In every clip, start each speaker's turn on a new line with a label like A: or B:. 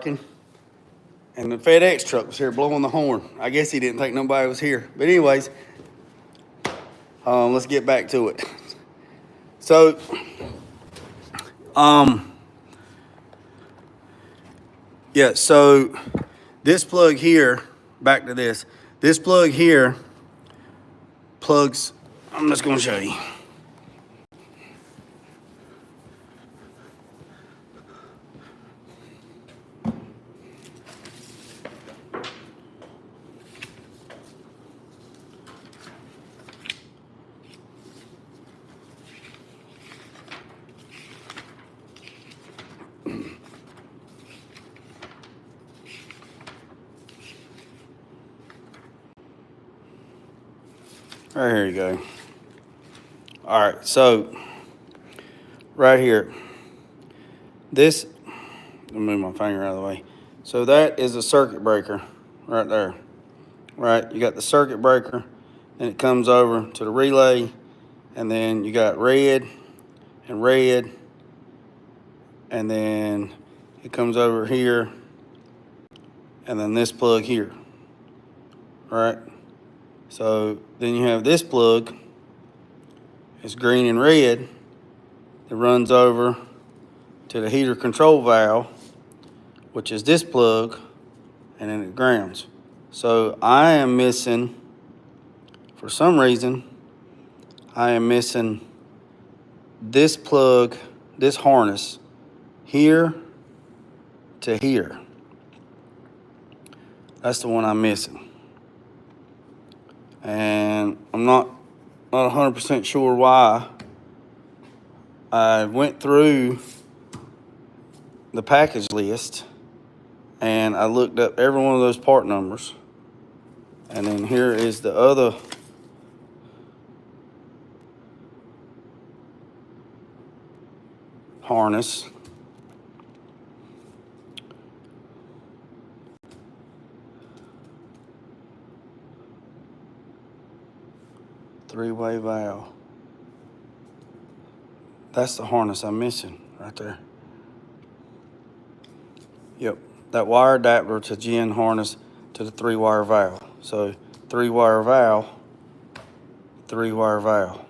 A: working, and the FedEx truck was here blowing the horn. I guess he didn't think nobody was here. But anyways, let's get back to it. So, yeah, so this plug here, back to this. This plug here plugs, I'm just gonna show you. Right here you go. All right, so right here, this, let me move my finger out of the way. So that is a circuit breaker right there, right? You got the circuit breaker, and it comes over to the relay, and then you got red, and then it comes over here, and then this plug here, right? So then you have this plug, it's green and red, it runs over to the heater control valve, which is this plug, and then it grounds. So I am missing, for some reason, I am missing this plug, this harness, here to here. That's the one I'm missing. And I'm not 100% sure why. I went through the package list and I looked up every one of those part numbers. And then here is the other harness. Three-way valve. That's the harness I'm missing right there. Yep, that wire adapter to GN harness to the 3-wire valve. So 3-wire valve, 3-wire valve.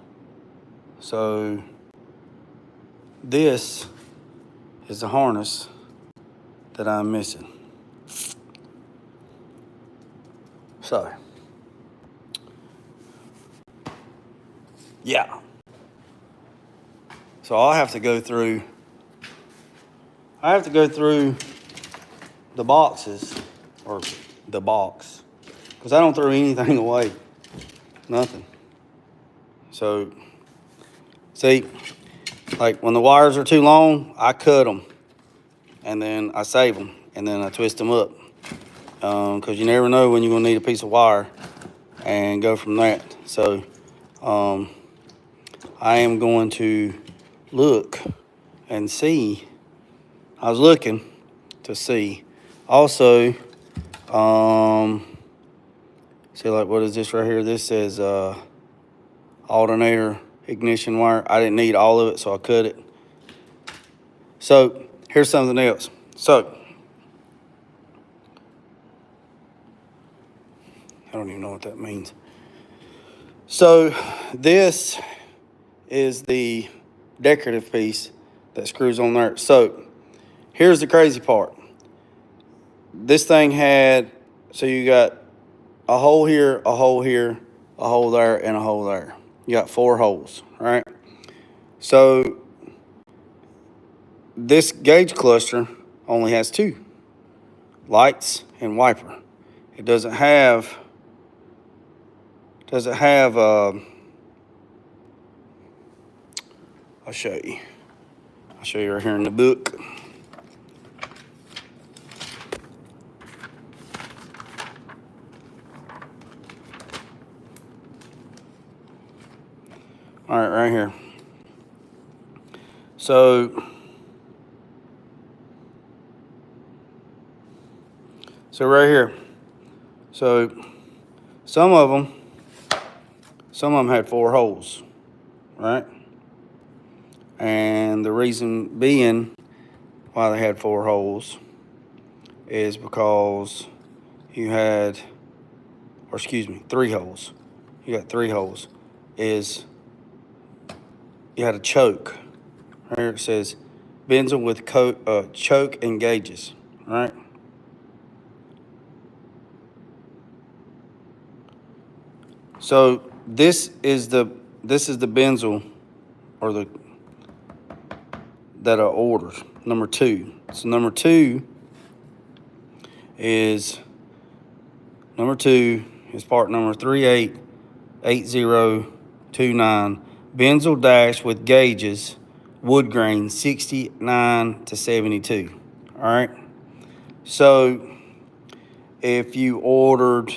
A: So this is the harness that I'm missing. So, yeah. So I have to go through the boxes, or the box, because I don't throw anything away, nothing. So, see, like when the wires are too long, I cut them, and then I save them, and then I twist them up, because you never know when you're gonna need a piece of wire, and go from that. So, I am going to look and see. I was looking to see. Also, see, like, what is this right here? This says alternator ignition wire. I didn't need all of it, so I cut it. So here's something else. So I don't even know what that means. So this is the decorative piece that screws on there. So here's the crazy part. This thing had, so you got a hole here, a hole here, a hole there, and a hole there. You got 4 holes, right? So this gauge cluster only has 2, lights and wiper. It doesn't have I'll show you. I'll show you right here in the book. All right, right here. So right here. So some of them had 4 holes, right? And the reason being why they had 4 holes is because you had, or excuse me, 3 holes. You got 3 holes. Is you had a choke. Right here it says bezel with choke and gauges. Right. So this is the bezel, or the that I ordered, number 2. So number 2 is part number 388029, bezel dash with gauges, wood grain 69 to 72. All right. So if you ordered,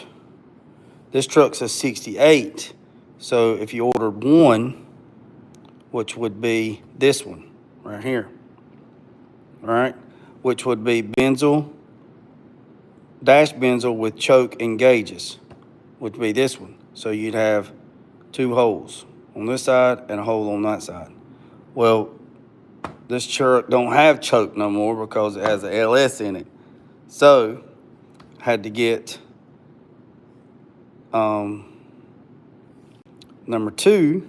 A: this truck says 68. So if you ordered 1, which would be this one right here, all right, which would be bezel, dash bezel with choke and gauges, would be this one. So you'd have 2 holes on this side and a hole on that side. Well, this truck don't have choke no more because it has a LS in it. So I had to get number 2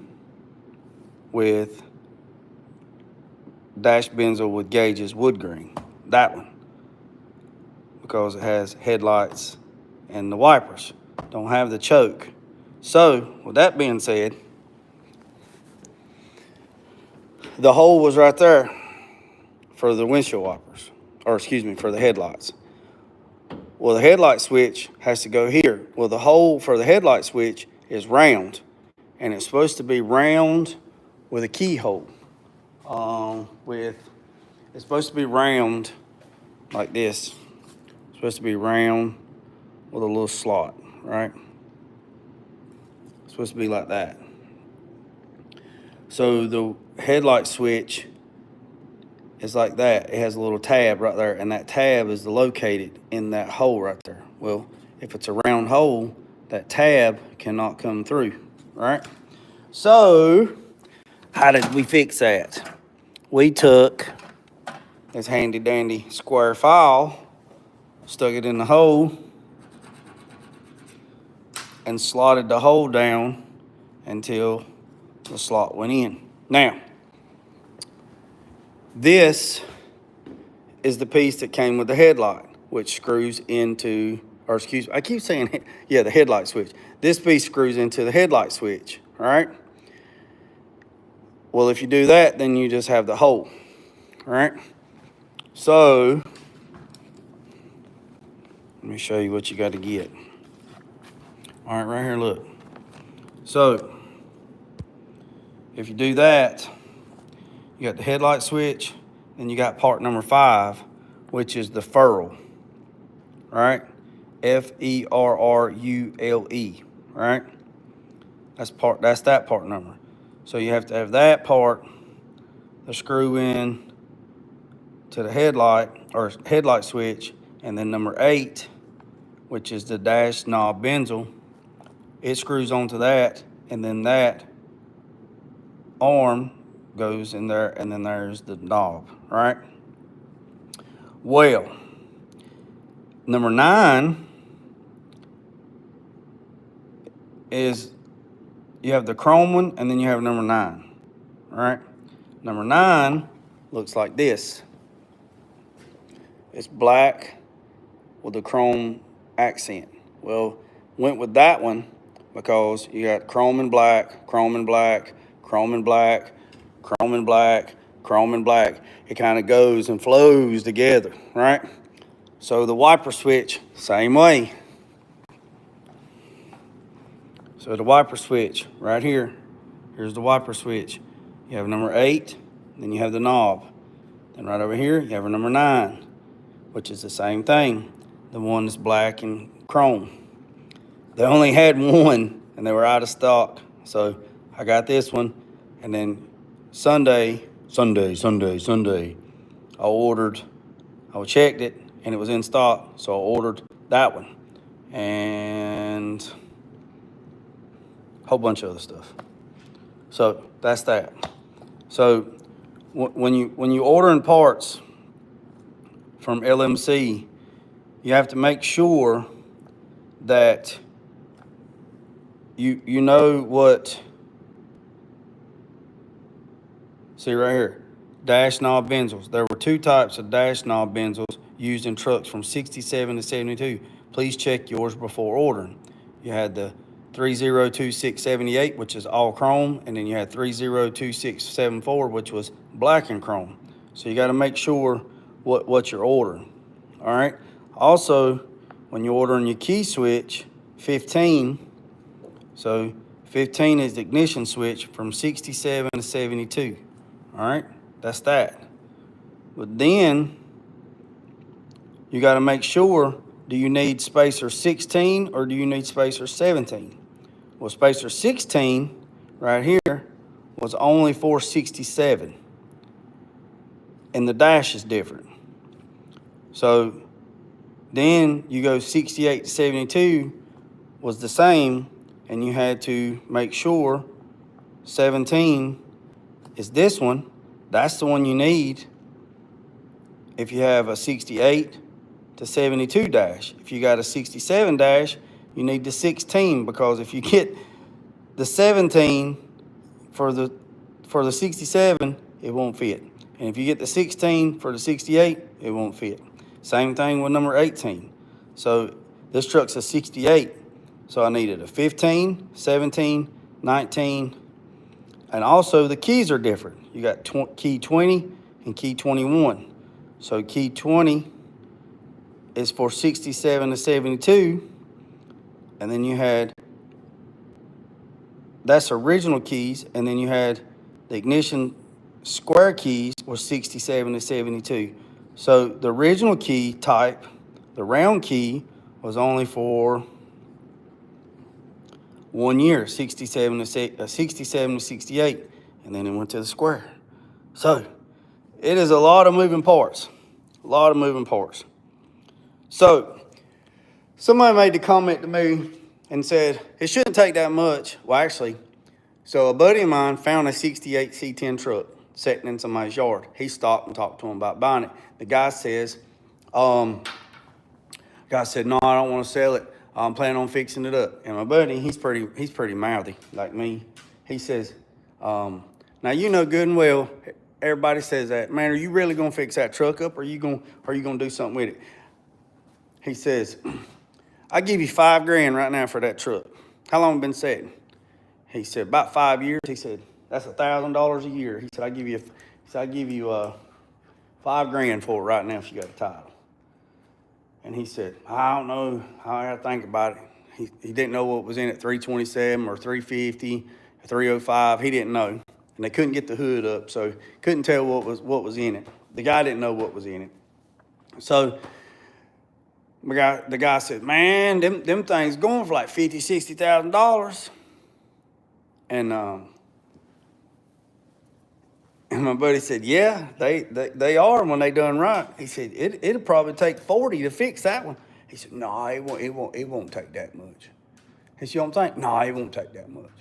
A: with dash bezel with gauges, wood grain, that one, because it has headlights and the wipers don't have the choke. So with that being said, the hole was right there for the windshield wipers, or excuse me, for the headlights. Well, the headlight switch has to go here. Well, the hole for the headlight switch is round, and it's supposed to be round with a keyhole. It's supposed to be round like this. It's supposed to be round with a little slot, right? It's supposed to be like that. So the headlight switch is like that. It has a little tab right there, and that tab is located in that hole right there. Well, if it's a round hole, that tab cannot come through, right? So how did we fix that? We took this handy dandy square file, stuck it in the hole, and slotted the hole down until the slot went in. Now, this is the piece that came with the headlight, which screws into, or excuse me, I keep saying, yeah, the headlight switch. This piece screws into the headlight switch, all right? Well, if you do that, then you just have the hole, all right? So let me show you what you got to get. All right, right here, look. So if you do that, you got the headlight switch, then you got part number 5, which is the ferrule, right? Ferrule, right? That's that part number. So you have to have that part, the screw in to the headlight, or headlight switch, and then number 8, which is the dash knob bezel, it screws onto that, and then that arm goes in there, and then there's the knob, right? Well, number 9 is, you have the chrome one, and then you have number 9, right? Number 9 looks like this. It's black with a chrome accent. Well, went with that one because you got chrome and black, chrome and black, chrome and black, chrome and black, chrome and black. It kind of goes and flows together, right? So the wiper switch, same way. So the wiper switch right here, here's the wiper switch. You have number 8, then you have the knob. Then right over here, you have a number 9, which is the same thing. The one that's black and chrome. They only had one, and they were out of stock. So I got this one, and then Sunday, I checked it, and it was in stock, so I ordered that one. And a whole bunch of other stuff. So that's that. So when you ordering parts from LMC, you have to make sure that you know what. See right here, dash knob benzels. There were two types of dash knob benzels used in trucks from 67 to 72. Please check yours before ordering. You had the 302678, which is all chrome, and then you had 302674, which was black and chrome. So you got to make sure what you're ordering. All right. Also, when you're ordering your key switch, 15. So 15 is the ignition switch from 67 to 72. All right, that's that. But then you got to make sure, do you need spacer 16 or do you need spacer 17? Well, spacer 16 right here was only for 67, and the dash is different. So then you go 68 to 72 was the same, and you had to make sure 17 is this one. That's the one you need if you have a 68 to 72 dash. If you got a 67 dash, you need the 16, because if you get the 17 for the 67, it won't fit. And if you get the 16 for the 68, it won't fit. Same thing with number 18. So this truck's a 68, so I needed a 15, 17, 19, and also the keys are different. You got key 20 and key 21. So key 20 is for 67 to 72. And then you had, that's original keys. And then you had the ignition square keys were 67 to 72. So the original key type, the round key, was only for 1 year, 67 to 68, and then it went to the square. So it is a lot of moving parts, So somebody made the comment to me and said, it shouldn't take that much. Well, actually, so a buddy of mine found a 68 C10 truck sitting in somebody's yard. He stopped and talked to him about buying it. The guy said, no, I don't want to sell it. I'm planning on fixing it up. And my buddy, he's pretty mouthy like me. He says, now you know good and well, everybody says that, man, are you really gonna fix that truck up, or are you gonna do something with it? He says, I give you $5,000 right now for that truck. How long been sitting? He said, about 5 years. He said, that's $1,000 a year. He said, I give you $5,000 for it right now if you got a title. And he said, I don't know. I got to think about it. He didn't know what was in it, 327 or 350, 305. He didn't know. And they couldn't get the hood up, so couldn't tell what was in it. The guy didn't know what was in it. So the guy said, man, them things going for like $50,000, $60,000. And my buddy said, yeah, they are when they done right. He said, it'll probably take 40 to fix that one. He said, no, it won't take that much. He said, you don't think? No, it won't take that much.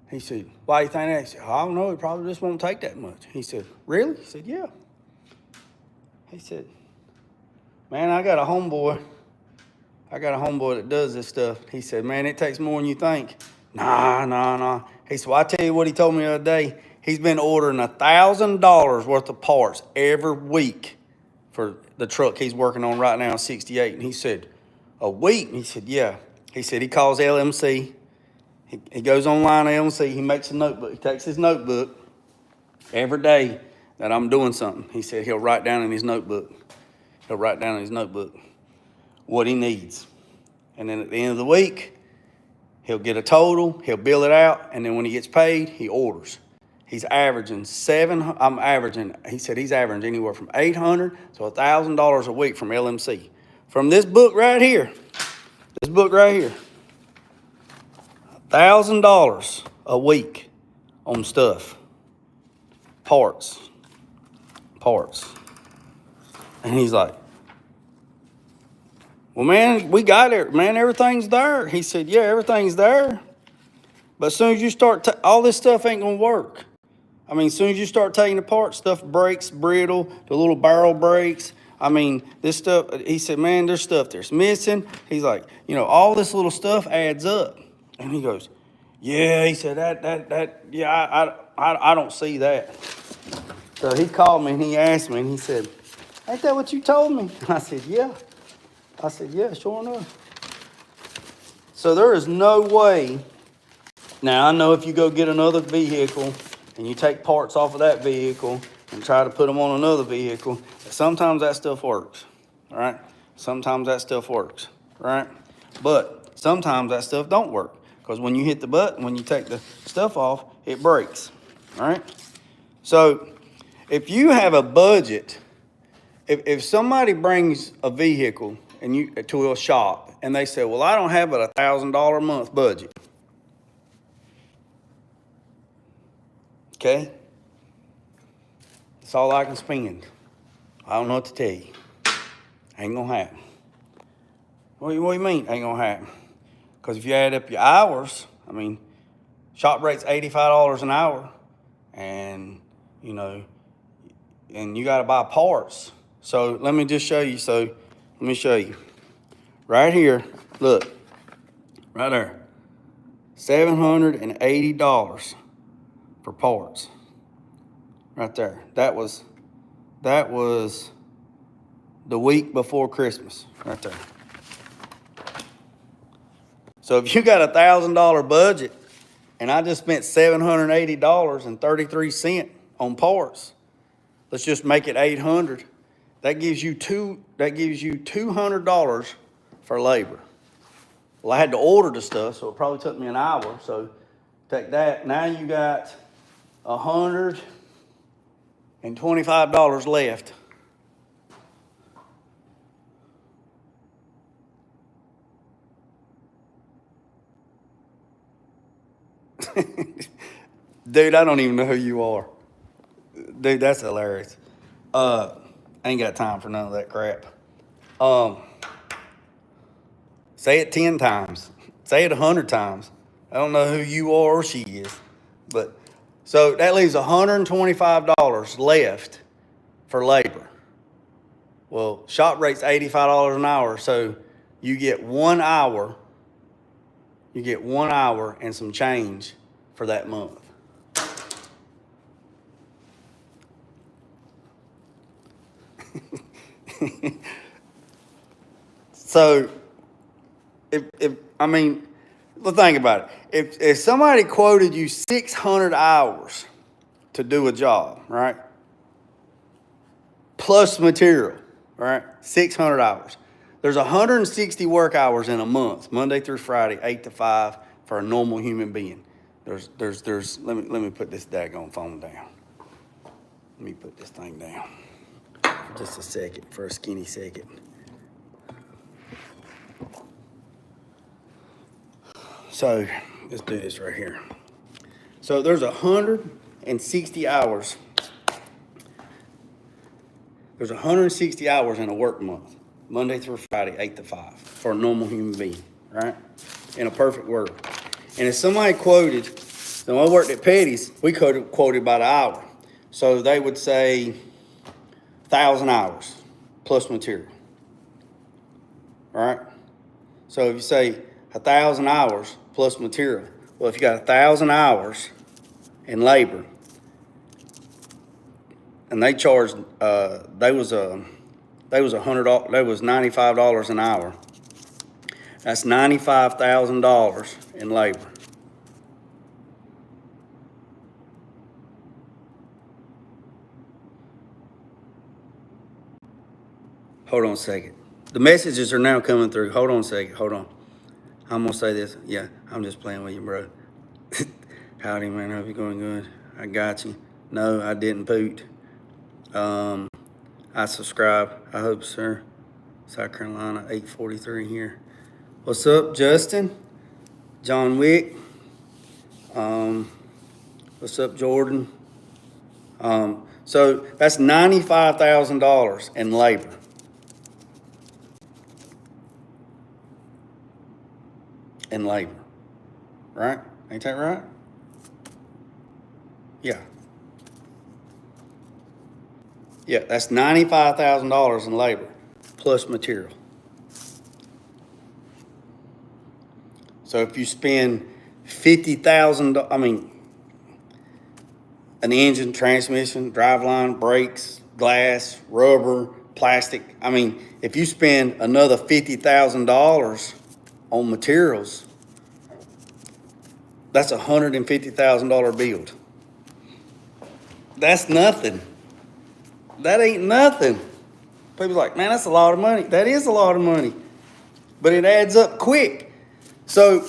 A: He said, why do you think that? He said, I don't know, it probably just won't take that much. He said, really? He said, yeah. He said, man, I got a homeboy that does this stuff. He said, man, it takes more than you think. Nah. He said, well, I tell you what he told me the other day. He's been ordering $1,000 worth of parts every week for the truck he's working on right now, 68. And he said, a week? And he said, yeah. He said he calls LMC. He goes online to LMC. He makes a notebook. He takes his notebook every day that I'm doing something. He said he'll write down in his notebook. What he needs. And then at the end of the week, he'll get a total. He'll bill it out. And then when he gets paid, he orders. He's averaging he said he's averaging anywhere from $800 to $1,000 a week from LMC. From this book right here, $1,000 a week on stuff, parts. And he's like, well, man, we got it, man, everything's there. He said, yeah, everything's there. But as soon as you start, all this stuff ain't gonna work. I mean, as soon as you start taking it apart, stuff breaks, brittle, the little barrel breaks. I mean, this stuff, he said, man, there's stuff that's missing. He's like, you know, all this little stuff adds up. And he goes, yeah, he said, yeah, I don't see that. So he called me and he asked me and he said, ain't that what you told me? I said, yeah. I said, yeah, sure enough. So there is no way. Now, I know if you go get another vehicle and you take parts off of that vehicle and try to put them on another vehicle, sometimes that stuff works, all right? Sometimes that stuff works, right? But sometimes that stuff don't work because when you hit the button, when you take the stuff off, it breaks, all right? So if you have a budget, if somebody brings a vehicle and you to a shop and they say, well, I don't have a $1,000 a month budget, okay? That's all I can spend. I don't know what to tell you. Ain't gonna happen. What do you mean ain't gonna happen? Because if you add up your hours, I mean, shop rate's $85 an hour, and you know, and you gotta buy parts. So let me just show you. So let me show you. Right here, look, right there, $780 for parts. Right there. That was the week before Christmas, right there. So if you got $1,000 budget and I just spent $780.33 on parts, let's just make it $800. That gives you $200 for labor. Well, I had to order the stuff, so it probably took me an hour. So take that. Now you got $125 left. Dude, I don't even know who you are. Dude, that's hilarious. Ain't got time for none of that crap. Say it 10 times. Say it 100 times. I don't know who you are or she is. But so that leaves $125 left for labor. Well, shop rate's $85 an hour, so you get 1 hour. You get 1 hour and some change for that month. So, if I mean, well, think about it. If somebody quoted you 600 hours to do a job, right? Plus material, right? 600 hours. There's 160 work hours in a month, Monday through Friday, 8 to 5 for a normal human being. Let me put this daggone phone down. Let me put this thing down for just a second, for a skinny second. So let's do this right here. So there's 160 hours. There's 160 hours in a work month, Monday through Friday, 8 to 5, for a normal human being, right? In a perfect world. And if somebody quoted, so I worked at Petty's, we quoted by the hour. So they would say 1,000 hours plus material, all right? So if you say 1,000 hours plus material, well, if you got 1,000 hours in labor, and they charged, they was $95 an hour. That's $95,000 in labor. Hold on a second. The messages are now coming through. Hold on a second. Hold on. I'm gonna say this. Yeah, I'm just playing with you, bro. Howdy, man. Hope you're going good. I got you. No, I didn't poot. I subscribe. I hope, sir. South Carolina, 843 here. What's up, Justin? John Wick. What's up, Jordan? So that's $95,000 in labor. In labor, right? Ain't that right? Yeah. Yeah, that's $95,000 in labor plus material. So if you spend $50,000, I mean, an engine, transmission, driveline, brakes, glass, rubber, plastic. I mean, if you spend another $50,000 on materials, that's a $150,000 build. That's nothing. That ain't nothing. People are like, man, that's a lot of money. That is a lot of money, but it adds up quick. So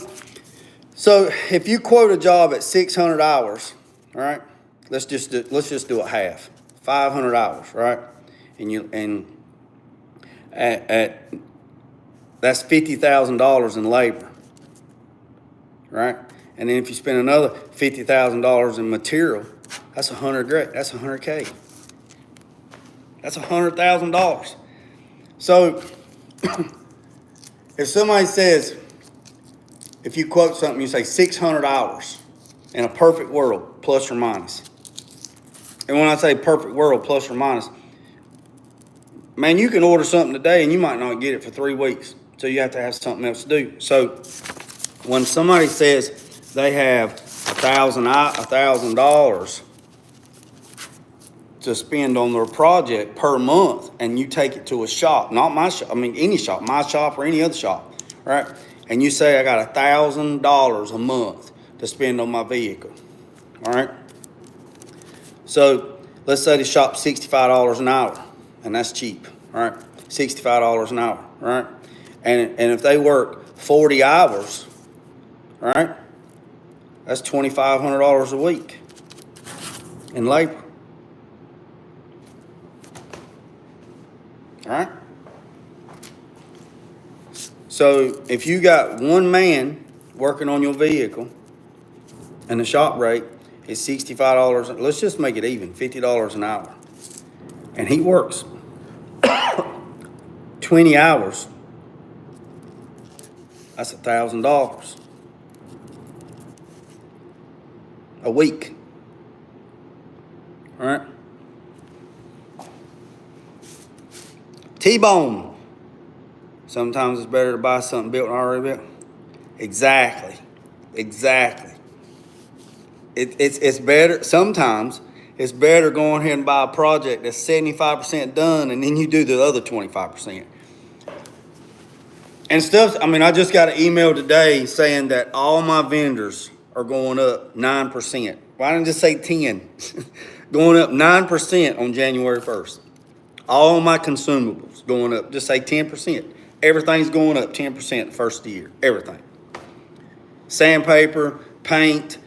A: if you quote a job at 600 hours, all right, let's just do it half, 500 hours, right? And at that's $50,000 in labor, right? And then if you spend another $50,000 in material, that's That's $100K. That's $100,000. So if somebody says, if you quote something, you say 600 hours in a perfect world, plus or minus. And when I say perfect world, plus or minus, man, you can order something today and you might not get it for 3 weeks. So you have to have something else to do. So when somebody says they have $1,000 to spend on their project per month, and you take it to a shop, not my shop, I mean any shop, my shop or any other shop, right? And you say I got $1,000 a month to spend on my vehicle, all right? So let's say the shop's $65 an hour, and that's cheap, all right? $65 an hour, right? And if they work 40 hours, all right, that's $2,500 a week in labor. All right? So if you got one man working on your vehicle and the shop rate is $65, let's just make it even, $50 an hour. And he works 20 hours, that's $1,000 a week. All right? T-bone. Sometimes it's better to buy something built and already built. Exactly. It's better, sometimes it's better going ahead and buy a project that's 75% done and then you do the other 25%. And stuff, I mean, I just got an email today saying that all my vendors are going up 9%. Why didn't I just say 10? Going up 9% on January 1st. All my consumables going up, just say 10%. Everything's going up 10% the first of the year, everything. Sandpaper, paint,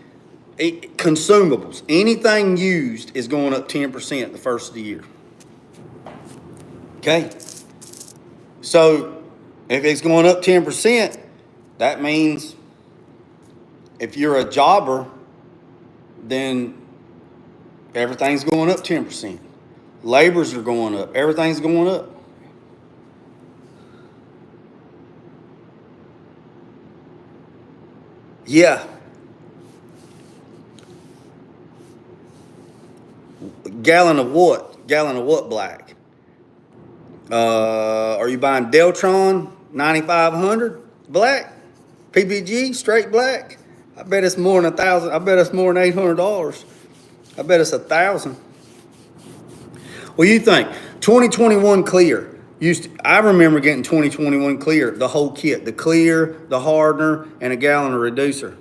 A: consumables, anything used is going up 10% the first of the year. Okay? So if it's going up 10%, that means if you're a jobber, then everything's going up 10%. Labors are going up. Everything's going up. Yeah. Gallon of what? Gallon of what black? Are you buying Deltron 9500 black? PBG straight black? I bet it's more than $1,000. I bet it's more than $800. I bet it's $1,000. What do you think? 2021 clear. I remember getting 2021 clear, the whole kit, the clear, the hardener, and a gallon of reducer.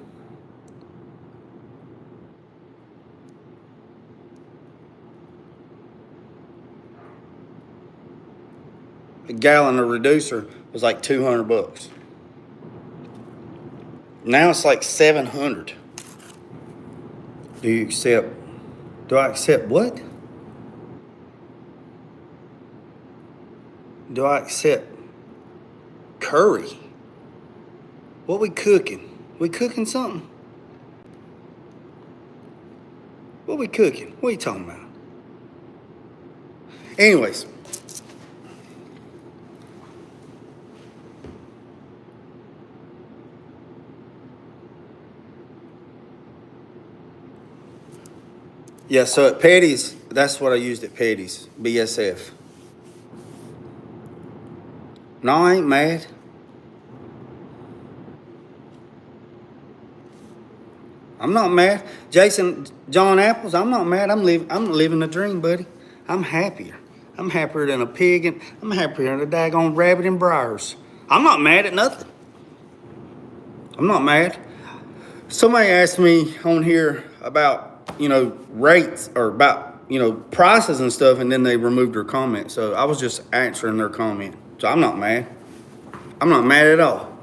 A: A gallon of reducer was like $200. Now it's like $700. Do I accept what? Do I accept curry? What we cooking? We cooking something? What we cooking? What are you talking about? Anyways. Yeah, so at Petty's, That's what I used at Petty's, BSF. No, I ain't mad. I'm not mad. Jason, John Apples, I'm not mad. I'm living the dream, buddy. I'm happier. I'm happier than a pig, and I'm happier than a daggone rabbit in briars. I'm not mad at nothing. I'm not mad. Somebody asked me on here about, rates or about, prices and stuff, and then they removed their comment. So I was just answering their comment. So I'm not mad. I'm not mad at all.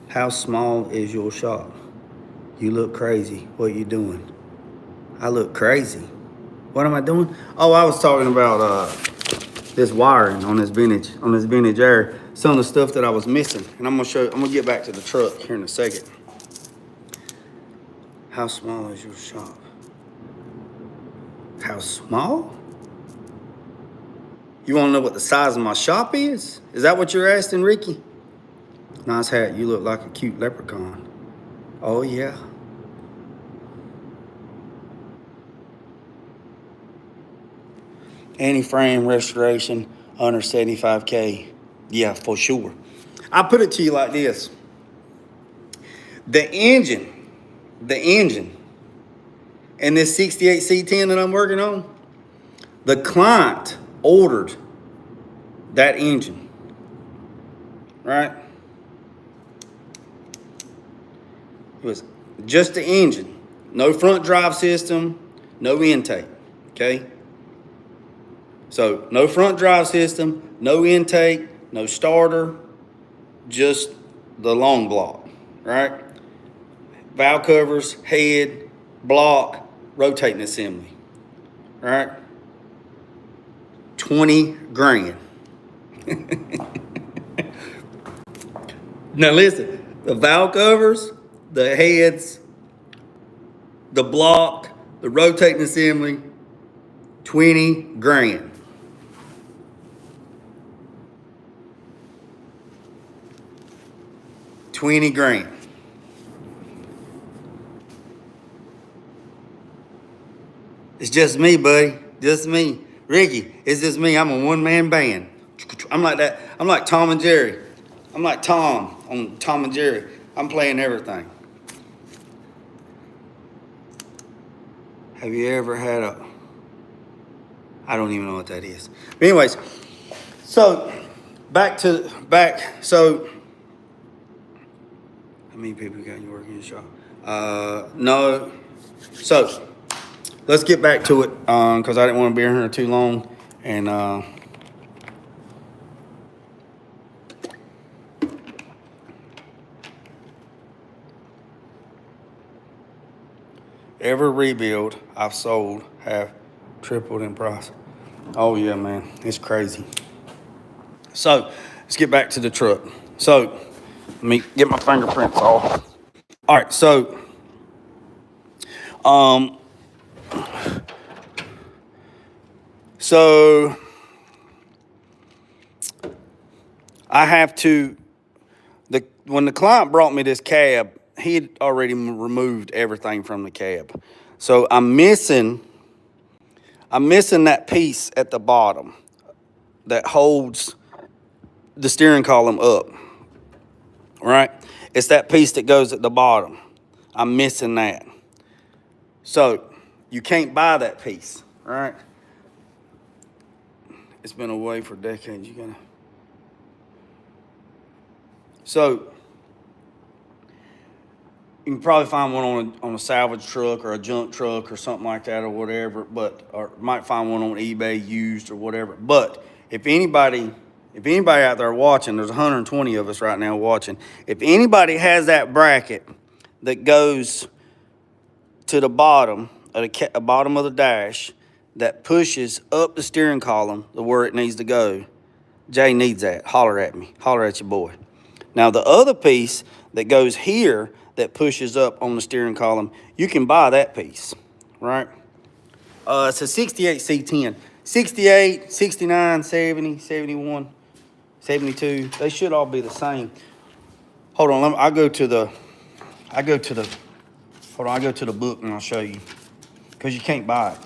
A: How small is your shop? You look crazy. What you doing? I look crazy. What am I doing? Oh, I was talking about this wiring on this vintage air. Some of the stuff that I was missing, and I'm gonna get back to the truck here in a second. How small is your shop? How small? You want to know what the size of my shop is? Is that what you're asking, Ricky? Nice hat. You look like a cute leprechaun. Oh, yeah. Anti-frame restoration under 75K. Yeah, for sure. I'll put it to you like this. The engine in this 68 C10 that I'm working on, the client ordered that engine, right? It was just the engine, no front drive system, no intake, okay? So no front drive system, no intake, no starter, just the long block, right? Valve covers, head, block, rotating assembly, right? 20 grand. Now listen, the valve covers, the heads, the block, the rotating assembly, 20 grand. $20 grand. It's just me, buddy. Just me. Ricky, it's just me. I'm a one-man band. I'm like that. I'm like Tom and Jerry. I'm like Tom on Tom and Jerry. I'm playing everything. Have you ever had I don't even know what that is. But anyways, so so how many people got you working in the shop? No. So let's get back to it, because I didn't want to be in here too long. And every rebuild I've sold have tripled in price. Oh yeah, man, it's crazy. So let's get back to the truck. So let me get my fingerprints off. All right, so I have to, when the client brought me this cab, he had already removed everything from the cab. So I'm missing that piece at the bottom that holds the steering column up, right? It's that piece that goes at the bottom. I'm missing that. So you can't buy that piece, right? It's been away for decades. So you can probably find one on a salvage truck or a junk truck or something like that or whatever, or might find one on eBay used or whatever. But if anybody out there watching, there's 120 of us right now watching. If anybody has that bracket that goes to the bottom of the bottom of the dash that pushes up the steering column to where it needs to go, Jay needs that. Holler at me. Holler at your boy. Now the other piece that goes here that pushes up on the steering column, you can buy that piece, right? It's a 68 C10. 68, 69, 70, 71, 72. They should all be the same. Hold on, I go to the book and I'll show you. Because you can't buy it.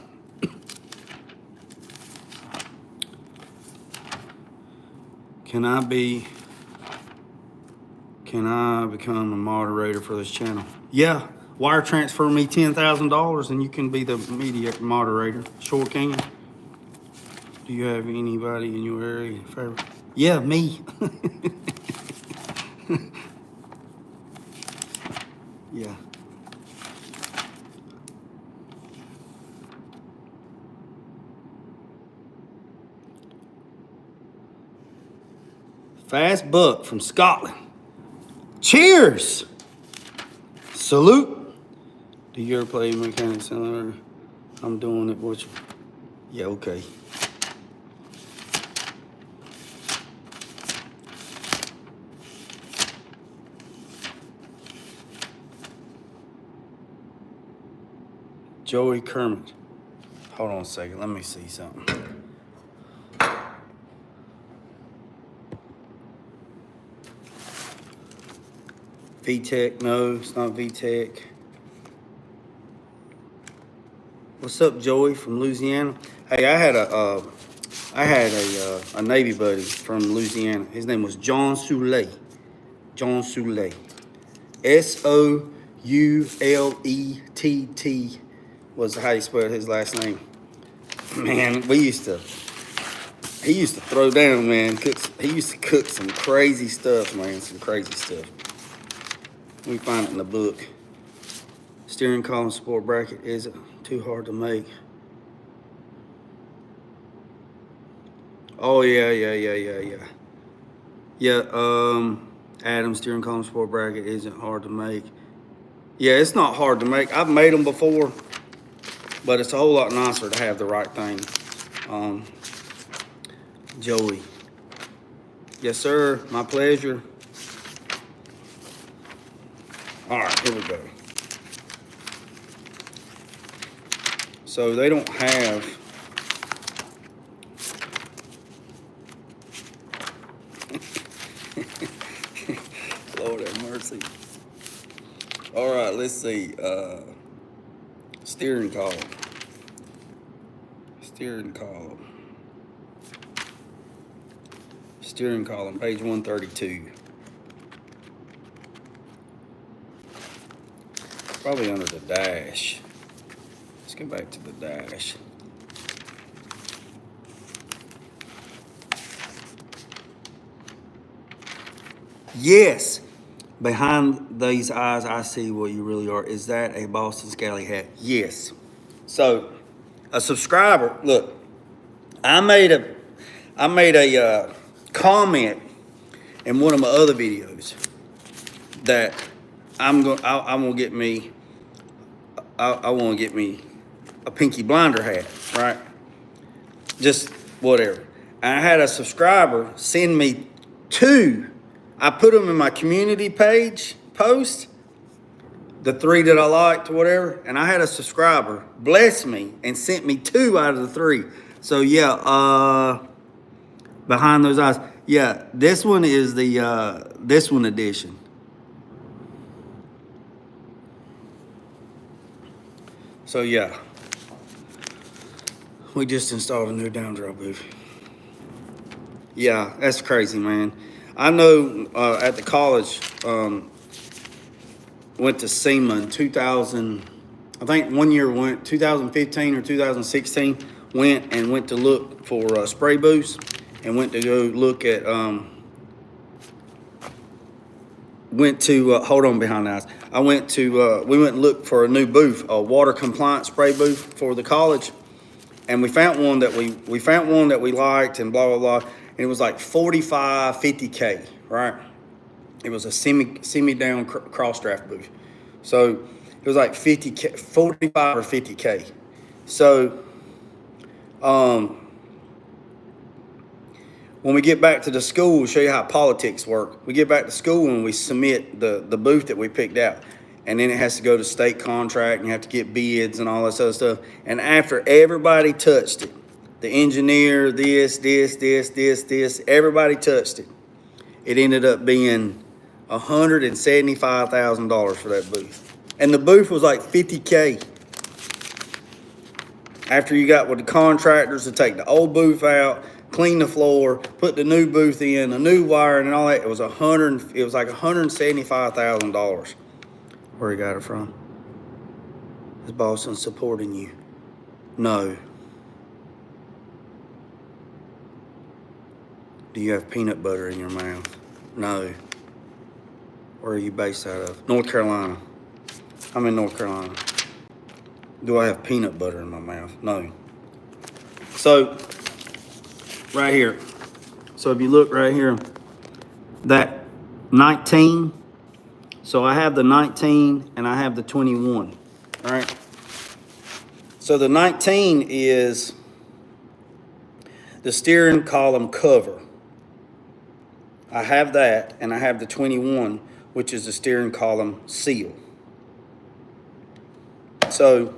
A: Can I become a moderator for this channel? Yeah, wire transfer me $10,000 and you can be the media moderator. Sure can. Do you have anybody in your area favorite? Yeah, me. Yeah. Fast buck from Scotland. Cheers! Salute. Do you ever play mechanic cylinder? I'm doing it. What you? Yeah, okay. Joey Kermit. Hold on a second. Let me see something. VTech, no, it's not VTech. What's up, Joey from Louisiana? Hey, I had a Navy buddy from Louisiana. His name was John Soule. John Soule. Soulettt was how you spelled his last name. Man, he used to throw down, man. He used to cook some crazy stuff, man. Some crazy stuff. We find it in the book. Steering column support bracket isn't too hard to make. Oh yeah. Yeah, Adam, steering column support bracket isn't hard to make. Yeah, it's not hard to make. I've made them before, but it's a whole lot nicer to have the right thing. Joey. Yes, sir. My pleasure. All right, here we go. So they don't have Lord have mercy. All right, let's see. Steering column. Steering column, page 132. Probably under the dash. Let's go back to the dash. Yes. Behind these eyes, I see what you really are. Is that a Boston Scally hat? Yes. So, a subscriber, look, I made a comment in one of my other videos that I want to get me a Pinky Blinder hat, right? Just whatever. And I had a subscriber send me two. I put them in my community page post, the three that I liked or whatever, and I had a subscriber bless me and sent me two out of the three. So yeah, behind those eyes. Yeah, this one is the this one edition. So yeah, we just installed a new downdraw booth. Yeah, that's crazy, man. I know at the college, went to SEMA 2000, I think one year went, 2015 or 2016, went to look for spray booths and went to go look at, hold on behind the eyes. We went and looked for a new booth, a water compliant spray booth for the college. And we found one that we liked and blah, blah, blah. And it was like 45, 50K, right? It was a semi-down cross draft booth. So it was like 50K, 45 or 50K. So when we get back to the school, we'll show you how politics work. We get back to school and we submit the booth that we picked out. And then it has to go to state contract and you have to get bids and all this other stuff. And after everybody touched it, the engineer, this, everybody touched it. It ended up being $175,000 for that booth. And the booth was like 50K. After you got with the contractors to take the old booth out, clean the floor, put the new booth in, a new wire and all that. It was like $175,000. Where he got it from? Is Boston supporting you? No. Do you have peanut butter in your mouth? No. Where are you based out of? North Carolina. I'm in North Carolina. Do I have peanut butter in my mouth? No. So, right here. So if you look right here, that 19, so I have the 19 and I have the 21, all right? So the 19 is the steering column cover. I have that, and I have the 21, which is the steering column seal. So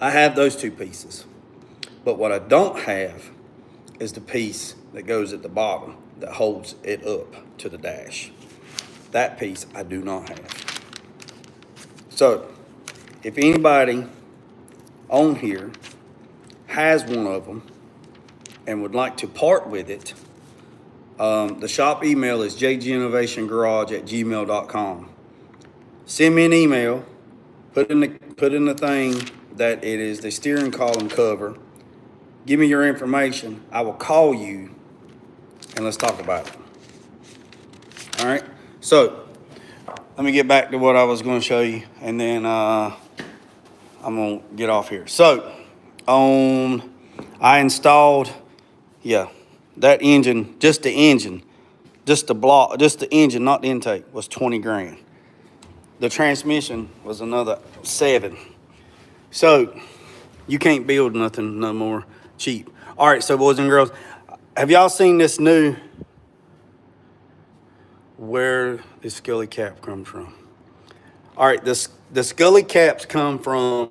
A: I have those two pieces. But what I don't have is the piece that goes at the bottom that holds it up to the dash. That piece I do not have. So if anybody on here has one of them and would like to part with it, the shop email is jginnovationgarage@gmail.com. Send me an email, put in the thing that it is the steering column cover. Give me your information. I will call you and let's talk about it. All right. So let me get back to what I was going to show you, and then I'm gonna get off here. So I installed, that engine, just the engine, just the engine, not the intake, was 20 grand. The transmission was another 7. So you can't build nothing no more cheap. All right, so boys and girls, have y'all seen this new, where the scully cap comes from? All right, the scully caps come from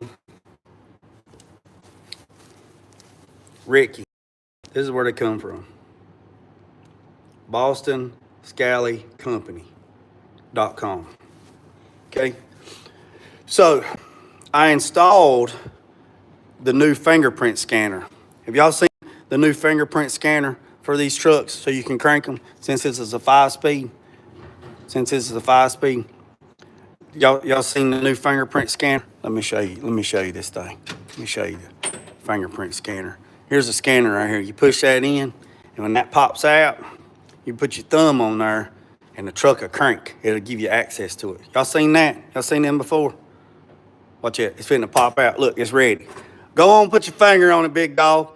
A: Ricky. This is where they come from. BostonScallyCompany.com. Okay, so I installed the new fingerprint scanner. Have y'all seen the new fingerprint scanner for these trucks so you can crank them? Since this is a 5-speed, y'all seen the new fingerprint scanner? Let me show you this thing. Let me show you the fingerprint scanner. Here's a scanner right here. You push that in, and when that pops out, you put your thumb on there, and the truck will crank. It'll give you access to it. Y'all seen that? Y'all seen them before? Watch it. It's finna pop out. Look, it's ready. Go on, put your finger on it, big dog.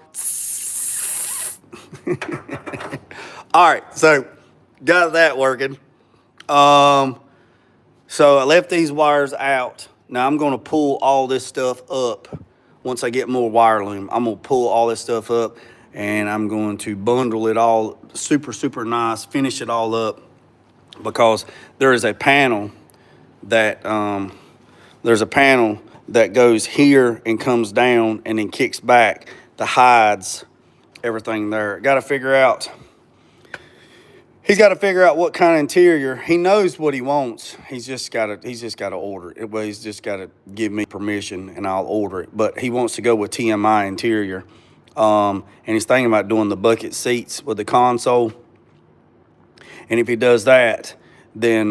A: All right, so got that working. So I left these wires out. Now I'm gonna pull all this stuff up. Once I get more wire loom, I'm gonna pull all this stuff up, and I'm going to bundle it all super, super nice, finish it all up, because there is a panel that, goes here and comes down and then kicks back that hides everything there. He's got to figure out what kind of interior. He knows what he wants. He's just got to order it. Well, he's just got to give me permission and I'll order it. But he wants to go with TMI interior. And he's thinking about doing the bucket seats with the console. And if he does that, then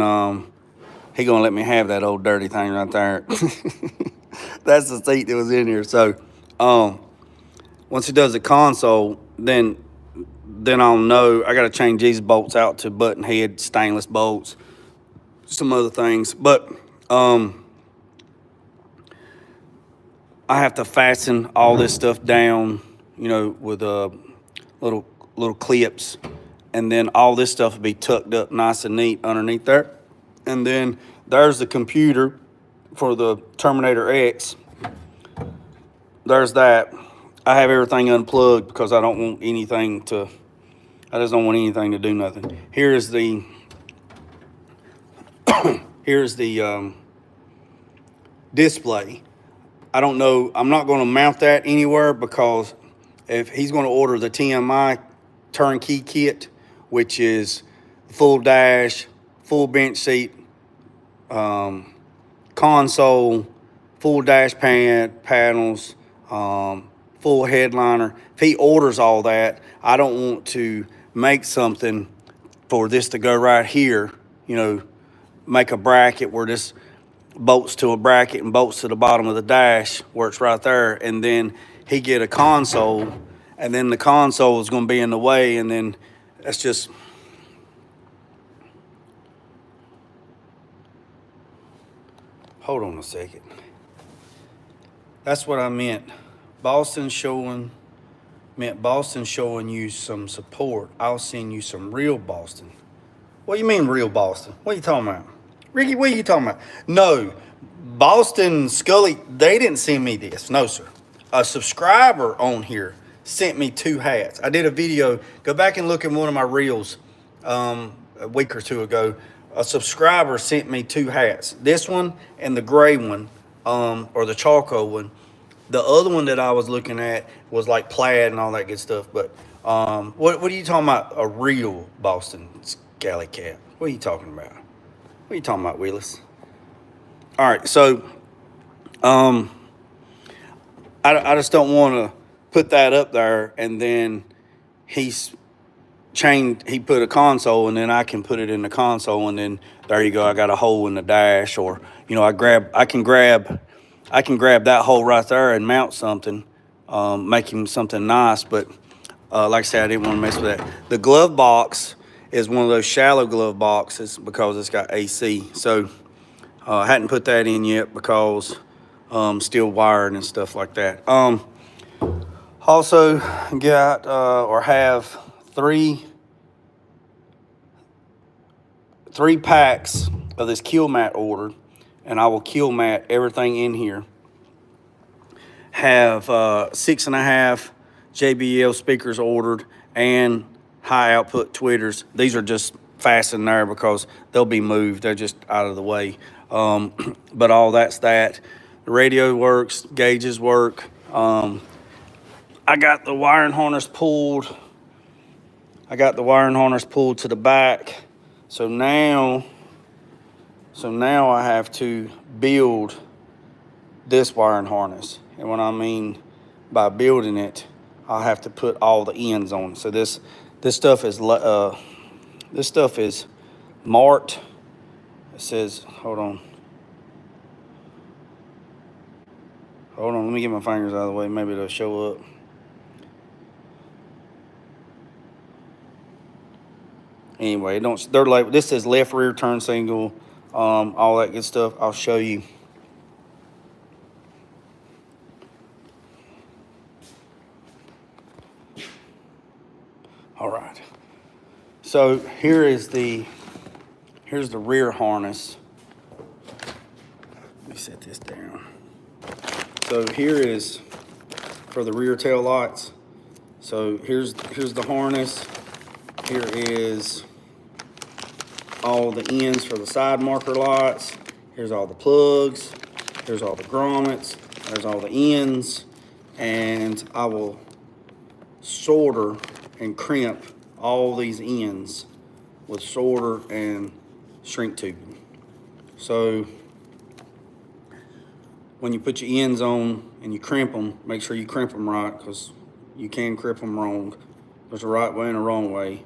A: he gonna let me have that old dirty thing right there. That's the seat that was in here. So once he does the console, then I'll know. I got to change these bolts out to button head stainless bolts, some other things. But I have to fasten all this stuff down, with little clips, and then all this stuff will be tucked up nice and neat underneath there. And then there's the computer for the Terminator X. There's that. I have everything unplugged because I don't want anything to, I just don't want anything to do nothing. Here's the display. I don't know, I'm not going to mount that anywhere, because if he's going to order the TMI turnkey kit, which is full dash, full bench seat, console, full dash panels, full headliner. If he orders all that, I don't want to make something for this to go right here, you know, make a bracket where this bolts to a bracket and bolts to the bottom of the dash where it's right there, and then he get a console, and then the console is going to be in the way, and then that's just... Hold on a second. That's what I meant. Boston showing you some support. I'll send you some real Boston. What do you mean real Boston? What are you talking about? Ricky, what are you talking about? No, Boston Scully, they didn't send me this. No, sir. A subscriber on here sent me 2 hats. I did a video. Go back and look at one of my reels a week or 2 ago. A subscriber sent me 2 hats. This one and the gray one, or the charcoal one. The other one that I was looking at was like plaid and all that good stuff. But what are you talking about? A real Boston Scally Cat? What are you talking about? What are you talking about, Willis? All right, so I just don't want to put that up there, and then he put a console, and then I can put it in the console, and then there you go, I got a hole in the dash, or you know, I can grab that hole right there and mount something, make him something nice. But like I said, I didn't want to mess with that. The glove box is one of those shallow glove boxes because it's got AC. So I hadn't put that in yet because still wired and stuff like that. Also got or have three packs of this kill mat ordered, and I will kill mat everything in here. Have 6.5 JBL speakers ordered and high output tweeters. These are just fastened there because they'll be moved. They're just out of the way. But all that's that. The radio works, gauges work. I got the wiring harness pulled. to the back. So now I have to build this wiring harness. And what I mean by building it, I'll have to put all the ends on. So this stuff is marked. It says, hold on, let me get my fingers out of the way, maybe it'll show up. Anyway, they're like, this says left rear turn signal, all that good stuff. I'll show you. All right. So here's the rear harness. Let me set this down. So here is for the rear tail lights. So here's the harness. Here is all the ends for the side marker lights. Here's all the plugs. Here's all the grommets. There's all the ends. And I will solder and crimp all these ends with solder and shrink tubing. So when you put your ends on and you crimp them, make sure you crimp them right, because you can crimp them wrong. There's a right way and a wrong way.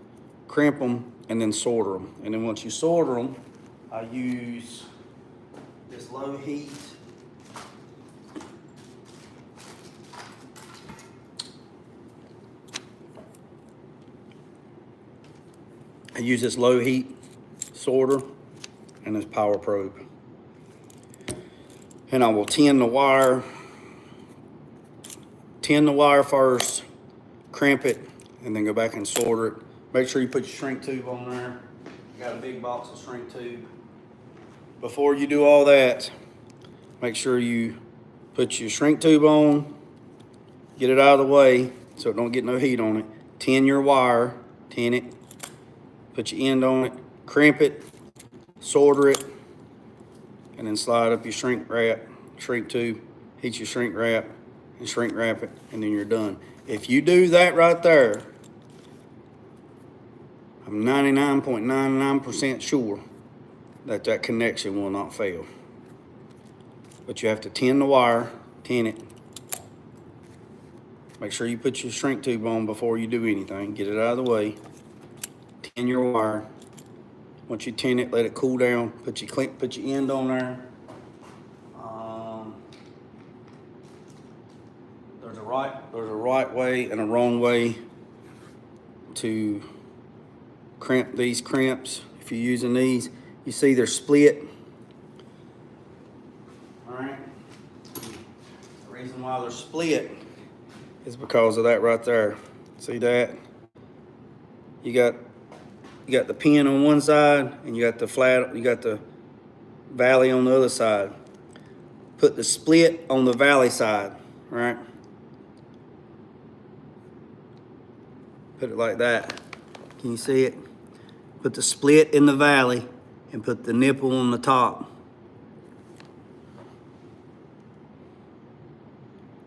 A: Crimp them and then solder them. And then once you solder them, I use this low heat solder and this power probe. And I will tin the wire first, crimp it, and then go back and solder it. Make sure you put your shrink tube on there. You got a big box of shrink tube. Before you do all that, make sure you put your shrink tube on, get it out of the way so it don't get no heat on it. Tin your wire, tin it, put your end on it, crimp it, solder it, and then slide up your shrink tube, heat your shrink wrap, and shrink wrap it, and then you're done. If you do that right there, I'm 99.99% sure that connection will not fail. But you have to tin the wire, tin it, Make sure you put your shrink tube on before you do anything. Get it out of the way. Tin your wire. Once you tin it, let it cool down. Put your end on there. There's a right way and a wrong way to crimp these crimps. If you're using these, you see they're split. All right. The reason why they're split is because of that right there. See that? You got the pin on one side and you got the valley on the other side. Put the split on the valley side, right? Put it like that. Can you see it? Put the split in the valley and put the nipple on the top.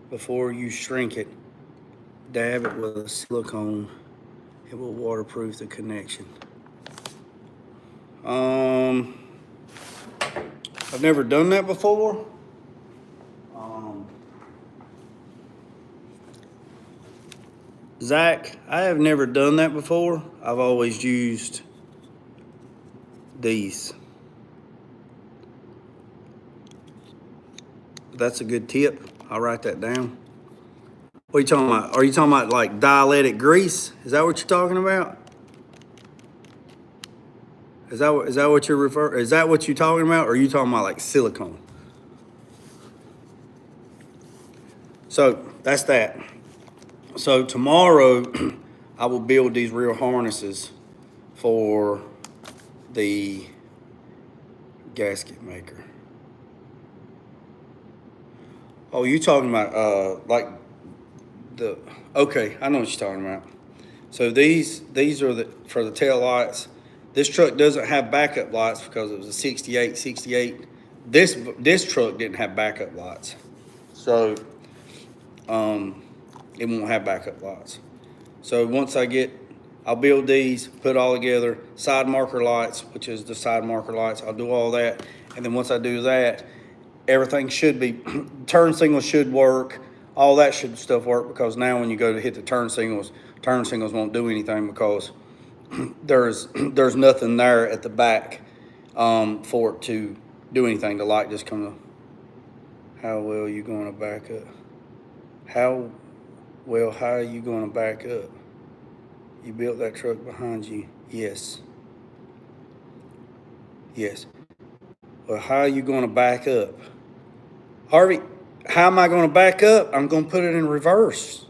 A: Before you shrink it, dab it with a silicone. It will waterproof the connection. I've never done that before. Zach, I have never done that before. I've always used these. That's a good tip. I'll write that down. What are you talking about? Are you talking about like dielectric grease? Is that what you're talking about? Is that what you're referring? Is that what you're talking about, or are you talking about like silicone? So that's that. So tomorrow, I will build these real harnesses for the gasket maker. Oh, you talking about like the? Okay, I know what you're talking about. So these are for the tail lights. This truck doesn't have backup lights because it was a 68. This truck didn't have backup lights, so it won't have backup lights. So once I'll build these, put all together, side marker lights, which is the side marker lights. I'll do all that, and then once I do that, everything should be, turn signals should work, all that should stuff work, because now when you go to hit the turn signals won't do anything because there's nothing there at the back for it to do anything. The light just comes on. How well are you going to back up? How are you going to back up? You built that truck behind you. Yes. Well, how are you going to back up? Harvey, how am I going to back up? I'm going to put it in reverse.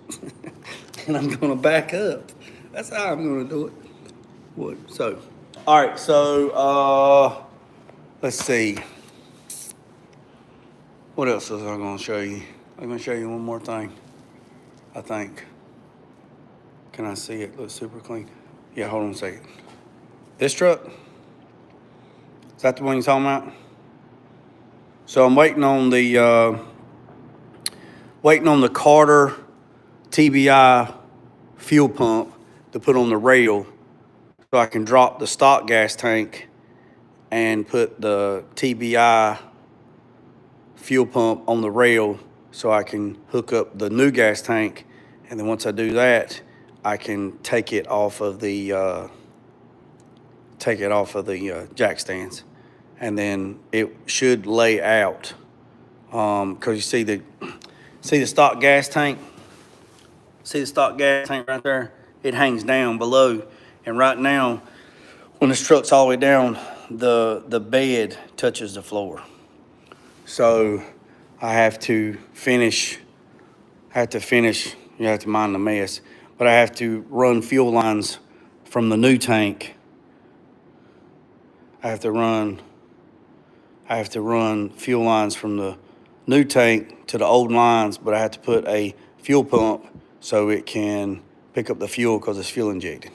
A: And I'm going to back up. That's how I'm going to do it. So, all right, so let's see. What else is I going to show you? I'm going to show you one more thing, I think. Can I see it? Looks super clean. Yeah, hold on a second. This truck, is that the one you're talking about? So I'm waiting on the Carter TBI fuel pump to put on the rail so I can drop the stock gas tank and put the TBI fuel pump on the rail so I can hook up the new gas tank. And then once I do that, I can take it off of the jack stands, and then it should lay out. Because you see the stock gas tank. See the stock gas tank right there? It hangs down below, and right now, when this truck's all the way down, the bed touches the floor. So I have to finish. You have to mind the mess. But I have to run fuel lines from the new tank. I have to run fuel lines from the new tank to the old lines, but I have to put a fuel pump so it can pick up the fuel because it's fuel injected.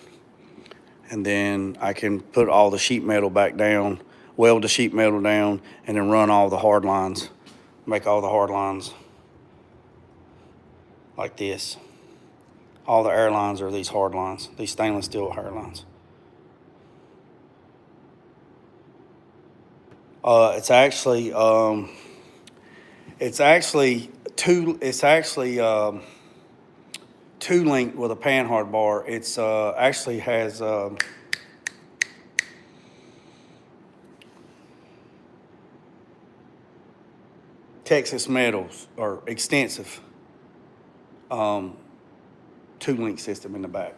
A: And then I can put all the sheet metal back down, weld the sheet metal down, and then run all the hard lines, make all the hard lines like this. All the air lines are these hard lines, these stainless steel air lines. It's actually 2-link with a panhard bar. It's actually has Texas Metals or extensive 2-link system in the back.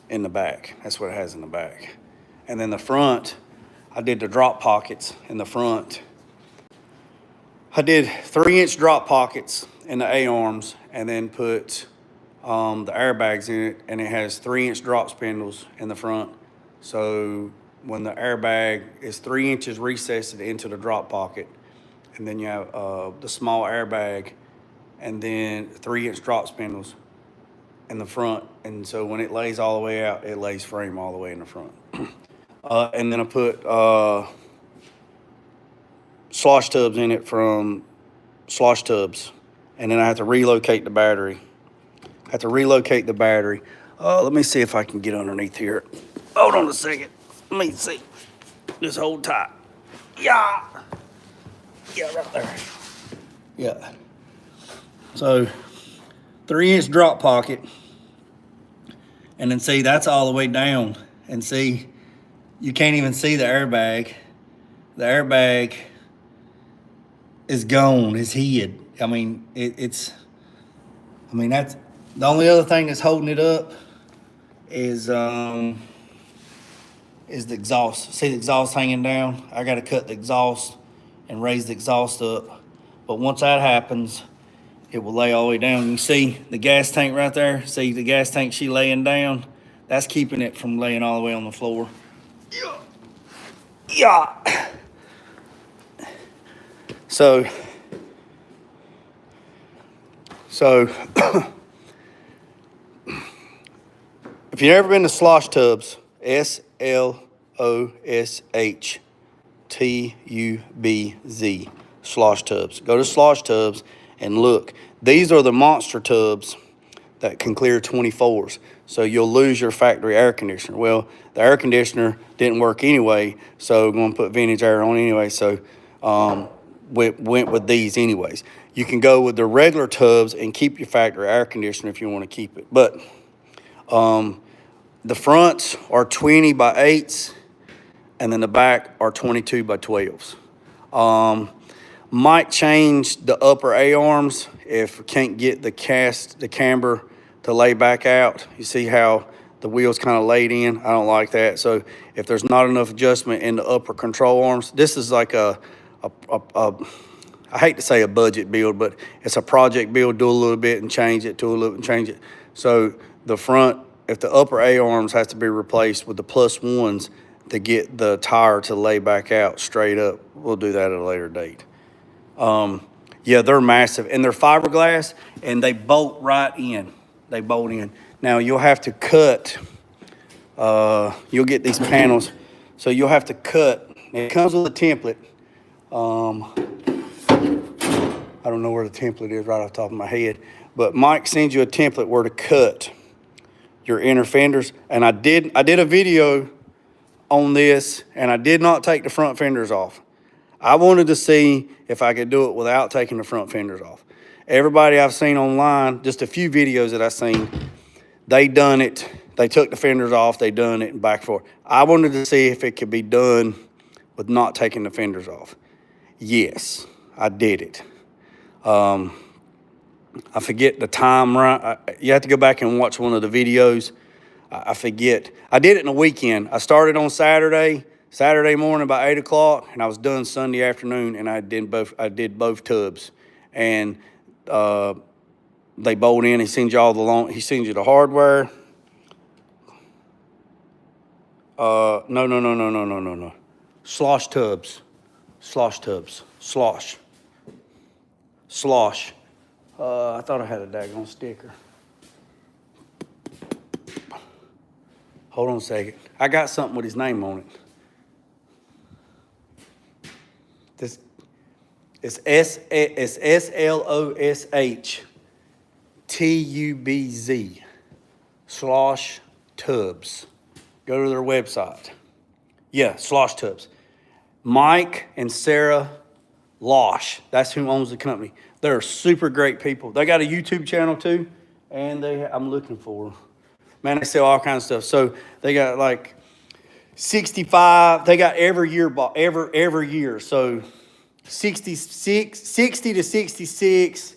A: In the back, that's what it has in the back. And then the front, I did the drop pockets in the front. I did 3-inch drop pockets in the A-arms and then put the airbags in it, and it has 3-inch drop spindles in the front. So when the airbag is 3 inches recessed into the drop pocket, and then you have the small airbag and then 3-inch drop spindles in the front. And so when it lays all the way out, it lays frame all the way in the front. And then I put slosh tubs in it from Slosh Tubs. And then I have to relocate the battery. Let me see if I can get underneath here. Hold on a second. Let me see. Just hold tight. Yeah. Yeah, right there. Yeah. So 3-inch drop pocket. And then see, that's all the way down. And see, you can't even see the airbag. The airbag is gone, it's hid. I mean, that's the only other thing that's holding it up is the exhaust. See the exhaust hanging down? I gotta cut the exhaust and raise the exhaust up. But once that happens, it will lay all the way down. You see the gas tank right there? See the gas tank she laying down? That's keeping it from laying all the way on the floor. Yeah. So if you've ever been to Slosh Tubs, SLOSHTUBZ, Slosh Tubs. Go to Slosh Tubs and look. These are the monster tubs that can clear 24s. So you'll lose your factory air conditioner. Well, the air conditioner didn't work anyway, so I'm going to put vintage air on anyway. So went with these anyways. You can go with the regular tubs and keep your factory air conditioner if you want to keep it. But the fronts are 20 by 8s, and then the back are 22 by 12s. Might change the upper A-arms if we can't get the camber to lay back out. You see how the wheel's kind of laid in? I don't like that. So if there's not enough adjustment in the upper control arms, this is like I hate to say a budget build, but it's a project build. Do a little bit and change it, do a little bit and change it. So the front, if the upper A-arms has to be replaced with the +1s to get the tire to lay back out straight up, we'll do that at a later date. Yeah, they're massive, and they're fiberglass, and they bolt right in. They bolt in. Now, you'll have to cut, you'll get these panels, so you'll have to cut. It comes with a template. I don't know where the template is right off the top of my head, but Mike sends you a template where to cut your inner fenders. And I did a video on this, and I did not take the front fenders off. I wanted to see if I could do it without taking the front fenders off. Everybody I've seen online, just a few videos that I've seen, they done it. They took the fenders off, they done it, and back and forth. I wanted to see if it could be done with not taking the fenders off. Yes, I did it. I forget the time, right? You have to go back and watch one of the videos. I forget. I did it in a weekend. I started on Saturday morning about 8 o'clock, and I was done Sunday afternoon, and I did both tubs. And they bolt in. He sends you he sends you the hardware. No. Slosh Tubs. Slosh. I thought I had a daggone sticker. Hold on a second. I got something with his name on it. It's SLOSHTUBZ. Slosh Tubs. Go to their website. Yeah, Slosh Tubs. Mike and Sarah Losh. That's who owns the company. They're super great people. They got a YouTube channel too, and I'm looking for, man, they sell all kinds of stuff. So they got like 65, they got every year, every year. So 60 to 66,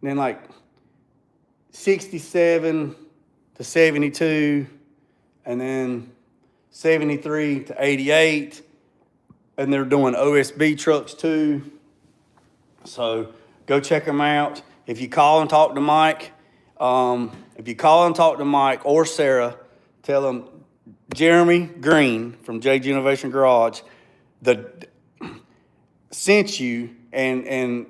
A: and then like 67 to 72, and then 73 to 88, and they're doing OSB trucks too. So go check them out. If you call and talk to Mike, or Sarah, tell them Jeremy Green from JG Innovation Garage sent you, and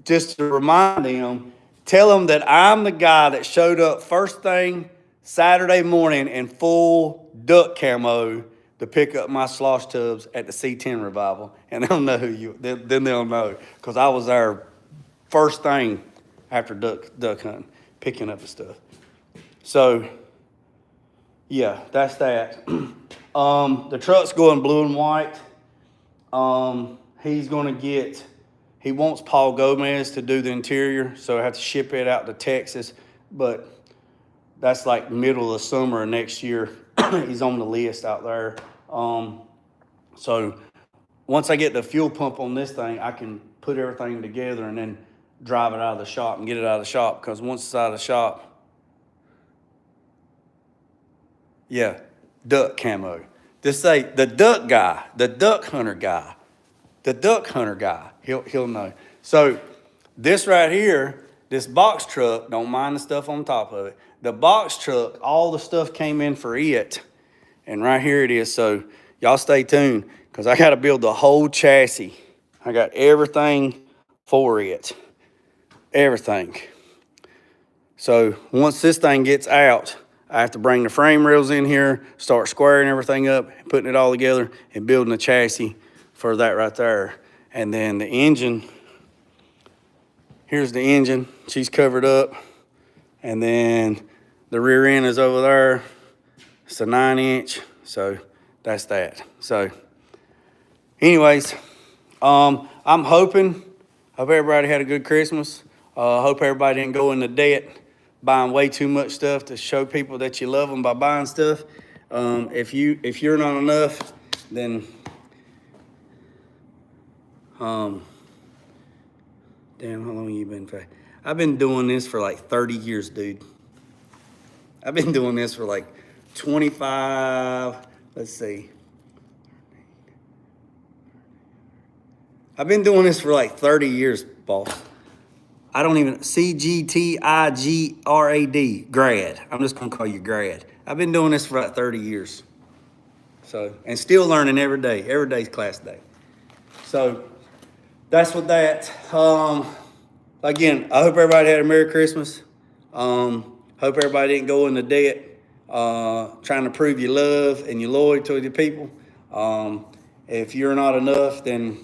A: just to remind them, tell them that I'm the guy that showed up first thing Saturday morning in full duck camo to pick up my slosh tubs at the C10 revival, and they'll know who you. Then they'll know, because I was there first thing after duck hunting, picking up the stuff. So yeah, that's that. The truck's going blue and white. He wants Paul Gomez to do the interior, so I have to ship it out to Texas, but that's like middle of summer of next year. He's on the list out there. So once I get the fuel pump on this thing, I can put everything together and then drive it out of the shop and get it out of the shop, because once it's out of the shop, yeah, duck camo. Just say the duck guy, the duck hunter guy, he'll know. So this right here, this box truck, don't mind the stuff on top of it. The box truck, all the stuff came in for it. And right here it is. So y'all stay tuned, because I got to build the whole chassis. I got everything for it. Everything. So once this thing gets out, I have to bring the frame rails in here, start squaring everything up, putting it all together, and building a chassis for that right there. And then the engine, here's the engine. She's covered up. And then the rear end is over there. It's a 9-inch. So that's that. So anyways, I'm hope everybody had a good Christmas. Hope everybody didn't go into debt buying way too much stuff to show people that you love them by buying stuff. If you're not enough, then damn, how long have you been? I've been doing this for like 30 years, dude. I've been doing this for like 25, let's see. I've been doing this for like 30 years, boss. I don't even, CGTIGRAD, grad. I'm just gonna call you grad. I've been doing this for like 30 years. So, and still learning every day. Every day's class day. So, that's what that. Again, I hope everybody had a Merry Christmas. Hope everybody didn't go into debt trying to prove your love and your loyalty to the people. If you're not enough, then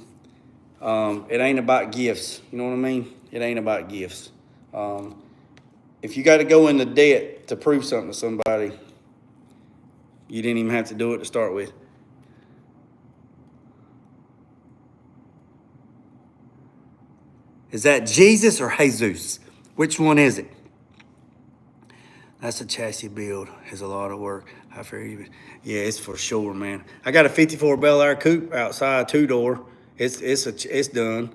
A: it ain't about gifts. You know what I mean? It ain't about gifts. If you got to go into debt to prove something to somebody, you didn't even have to do it to start with. Is that Jesus or Jesus? Which one is it? That's a chassis build. It's a lot of work. I figure you. Yeah, it's for sure, man. I got a 54 Bel Air coupe outside, 2-door. It's done.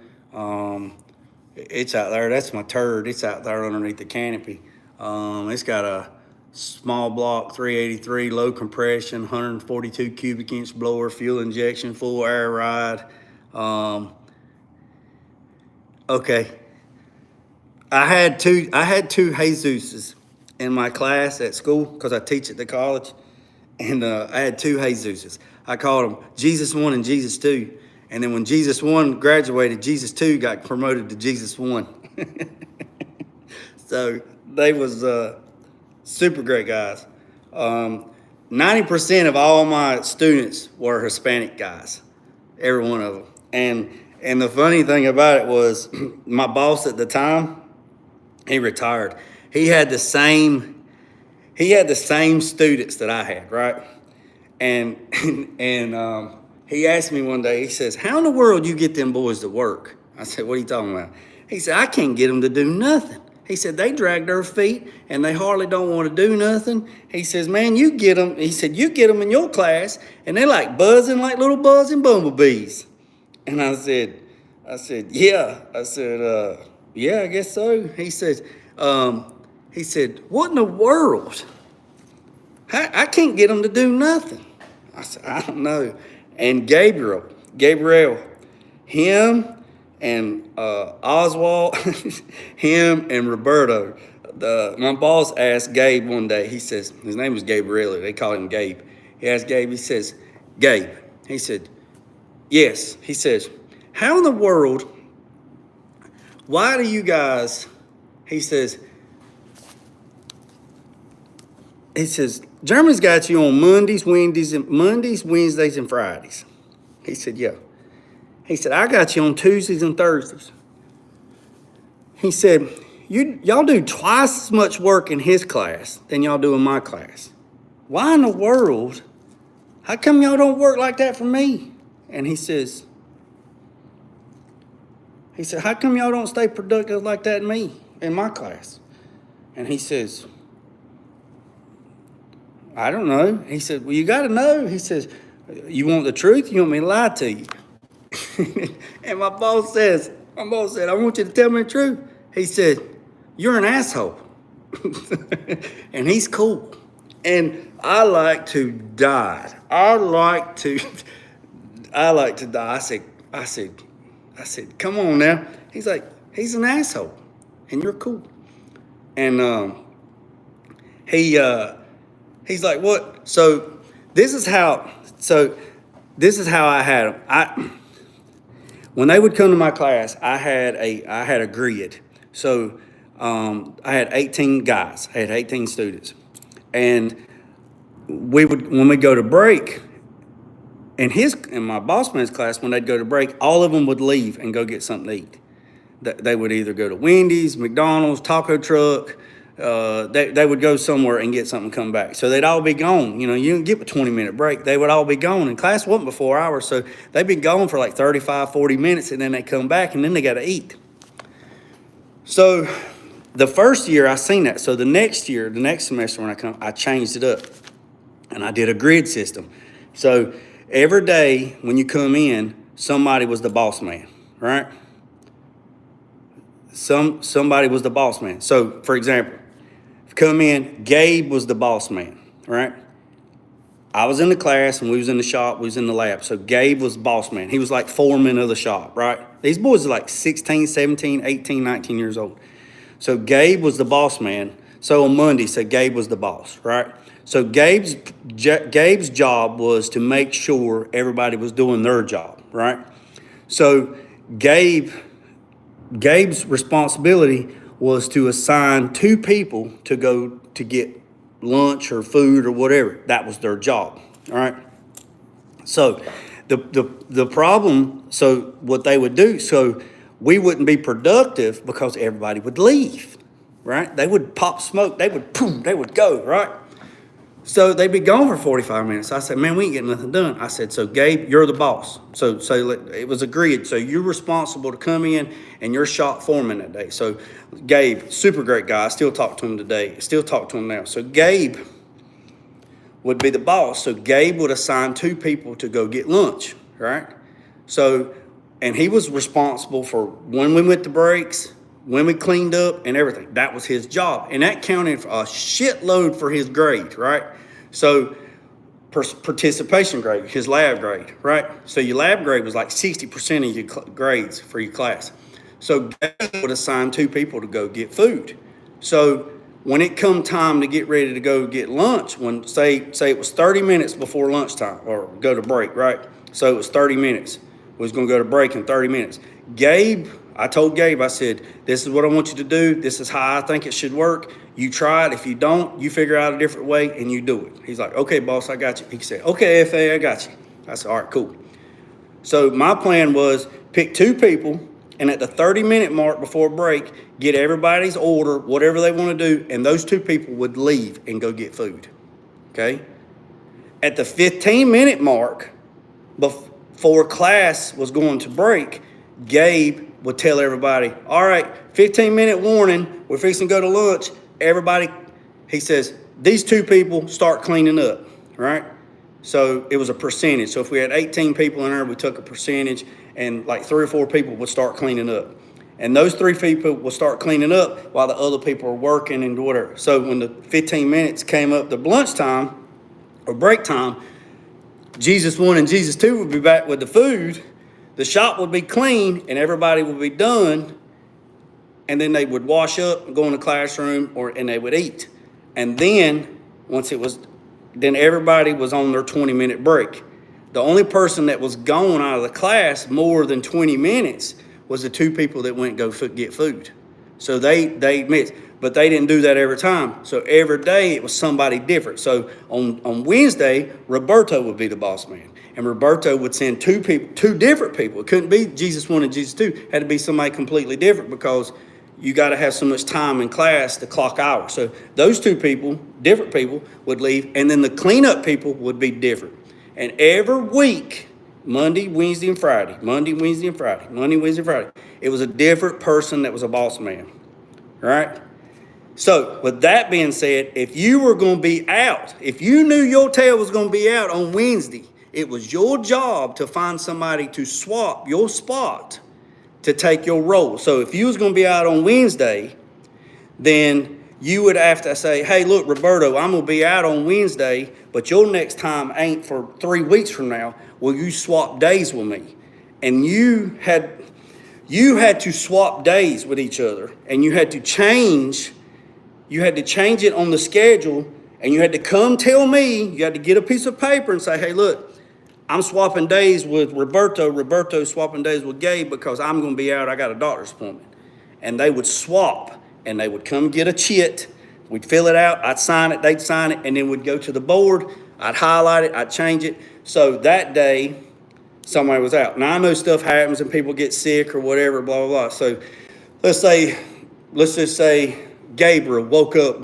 A: It's out there. That's my turd. It's out there underneath the canopy. It's got a small block 383, low compression, 142 cubic inch blower, fuel injection, full air ride. Okay. I had two Jesuses in my class at school, because I teach at the college, and I had two Jesuses. I called them Jesus 1 and Jesus 2. And then when Jesus 1 graduated, Jesus 2 got promoted to Jesus 1. So they was super great guys. 90% of all my students were Hispanic guys, every one of them. And the funny thing about it was, my boss at the time, he retired. He had the same students that I had, right? And he asked me one day, he says, how in the world you get them boys to work? I said, what are you talking about? He said, I can't get them to do nothing. He said, they drag their feet and they hardly don't want to do nothing. He says, man, you get them. He said, you get them in your class and they're like buzzing like little buzzing bumblebees. And I said, yeah. I said, yeah, I guess so. He said, what in the world? I can't get them to do nothing. I said, I don't know. And Gabriel, him and Oswald, him and Roberto. My boss asked Gabe one day, he says, his name was Gabriel, they call him Gabe. He asked Gabe, he says, Gabe, he said, yes. He says, how in the world, why do you guys, he says, Germany's got you on Mondays, Wednesdays, and Fridays. He said, yeah. He said, I got you on Tuesdays and Thursdays. He said, y'all do twice as much work in his class than y'all do in my class. Why in the world? How come y'all don't work like that for me? And he said, how come y'all don't stay productive like that in my class? And he says, I don't know. He said, well, you got to know. He says, you want the truth? You want me to lie to you? And my boss said, I want you to tell me the truth. He said, you're an asshole. And he's cool. And I like to die. I like to die. I said, come on now. He's like, he's an asshole. And you're cool. And he's like, what? So this is how I had him. When they would come to my class, I had a grid. So I had 18 guys. I had 18 students. And when we go to break, in my boss man's class, when they'd go to break, all of them would leave and go get something to eat. They would either go to Wendy's, McDonald's, taco truck. They would go somewhere and get something and come back. So they'd all be gone. You didn't get a 20-minute break. They would all be gone. And class wasn't but 4 hours, so they'd be gone for like 35, 40 minutes, and then they come back, and then they got to eat. So the first year I seen that. So the next semester when I changed it up, and I did a grid system. So every day when you come in, somebody was the boss man, right? Somebody was the boss man. So, for example, come in, Gabe was the boss man, right? I was in the class and we was in the shop, we was in the lab. So Gabe was boss man. He was like foreman of the shop, right? These boys are like 16, 17, 18, 19 years old. So Gabe was the boss man. So on Monday, Gabe was the boss, right? So Gabe's job was to make sure everybody was doing their job, right? So Gabe's responsibility was to assign 2 people to go to get lunch or food or whatever. That was their job, all right? So the problem, so what they would do, so we wouldn't be productive because everybody would leave, right? They would pop smoke, they would go, right? So they'd be gone for 45 minutes. I said, man, we ain't getting nothing done. I said, so Gabe, you're the boss. So it was agreed. So you're responsible to come in and you're shop foreman that day. So Gabe, super great guy. I still talk to him today. Still talk to him now. So Gabe would be the boss. So Gabe would assign 2 people to go get lunch, right? So, and he was responsible for when we went to breaks, when we cleaned up and everything. That was his job. And that counted for a shitload for his grade, right? So participation grade, his lab grade, right? So your lab grade was like 60% of your grades for your class. So Gabe would assign 2 people to go get food. So when it come time to get ready to go get lunch, when say it was 30 minutes before lunchtime or go to break, right? So it was 30 minutes. We was gonna go to break in 30 minutes. I told Gabe, I said, this is what I want you to do. This is how I think it should work. You try it. If you don't, you figure out a different way and you do it. He's like, okay, boss, I got you. He said, okay, FA, I got you. I said, all right, cool. So my plan was pick 2 people and at the 30-minute mark before break, get everybody's order, whatever they want to do, and those 2 people would leave and go get food, okay? At the 15-minute mark, before class was going to break, Gabe would tell everybody, all right, 15-minute warning, we're fixing to go to lunch. Everybody, he says, these 2 people start cleaning up, right? So it was a percentage. So if we had 18 people in there, we took a percentage, and like 3 or 4 people would start cleaning up. And those 3 people will start cleaning up while the other people are working and whatever. So when the 15 minutes came up to lunchtime or break time, Jesus 1 and Jesus 2 would be back with the food. The shop would be clean and everybody would be done. And then they would wash up and go in the classroom and they would eat. And then then everybody was on their 20-minute break. The only person that was gone out of the class more than 20 minutes was the 2 people that went go get food. So they missed, but they didn't do that every time. So every day it was somebody different. So on Wednesday, Roberto would be the boss man. And Roberto would send 2 different people. It couldn't be Jesus 1 and Jesus 2. It had to be somebody completely different because you got to have so much time in class to clock hours. So those 2 people, different people, would leave, and then the cleanup people would be different. And every week, Monday, Wednesday, and Friday, Monday, Wednesday, and Friday, Monday, Wednesday, and Friday, it was a different person that was a boss man, right? So with that being said, if you were going to be out, if you knew your tail was going to be out on Wednesday, it was your job to find somebody to swap your spot to take your role. So if you was going to be out on Wednesday, then you would have to say, hey, look, Roberto, I'm going to be out on Wednesday, but your next time ain't for 3 weeks from now. Will you swap days with me? And you had to swap days with each other, and you had to change it on the schedule, and you had to come tell me, you had to get a piece of paper and say, hey, look, I'm swapping days with Roberto. Roberto's swapping days with Gabe because I'm going to be out. I got a doctor's appointment. And they would swap, and they would come get a chit. We'd fill it out. I'd sign it. They'd sign it. And then we'd go to the board. I'd highlight it. I'd change it. So that day, somebody was out. Now, I know stuff happens and people get sick or whatever, blah, blah, blah. So let's just say Gabriel woke up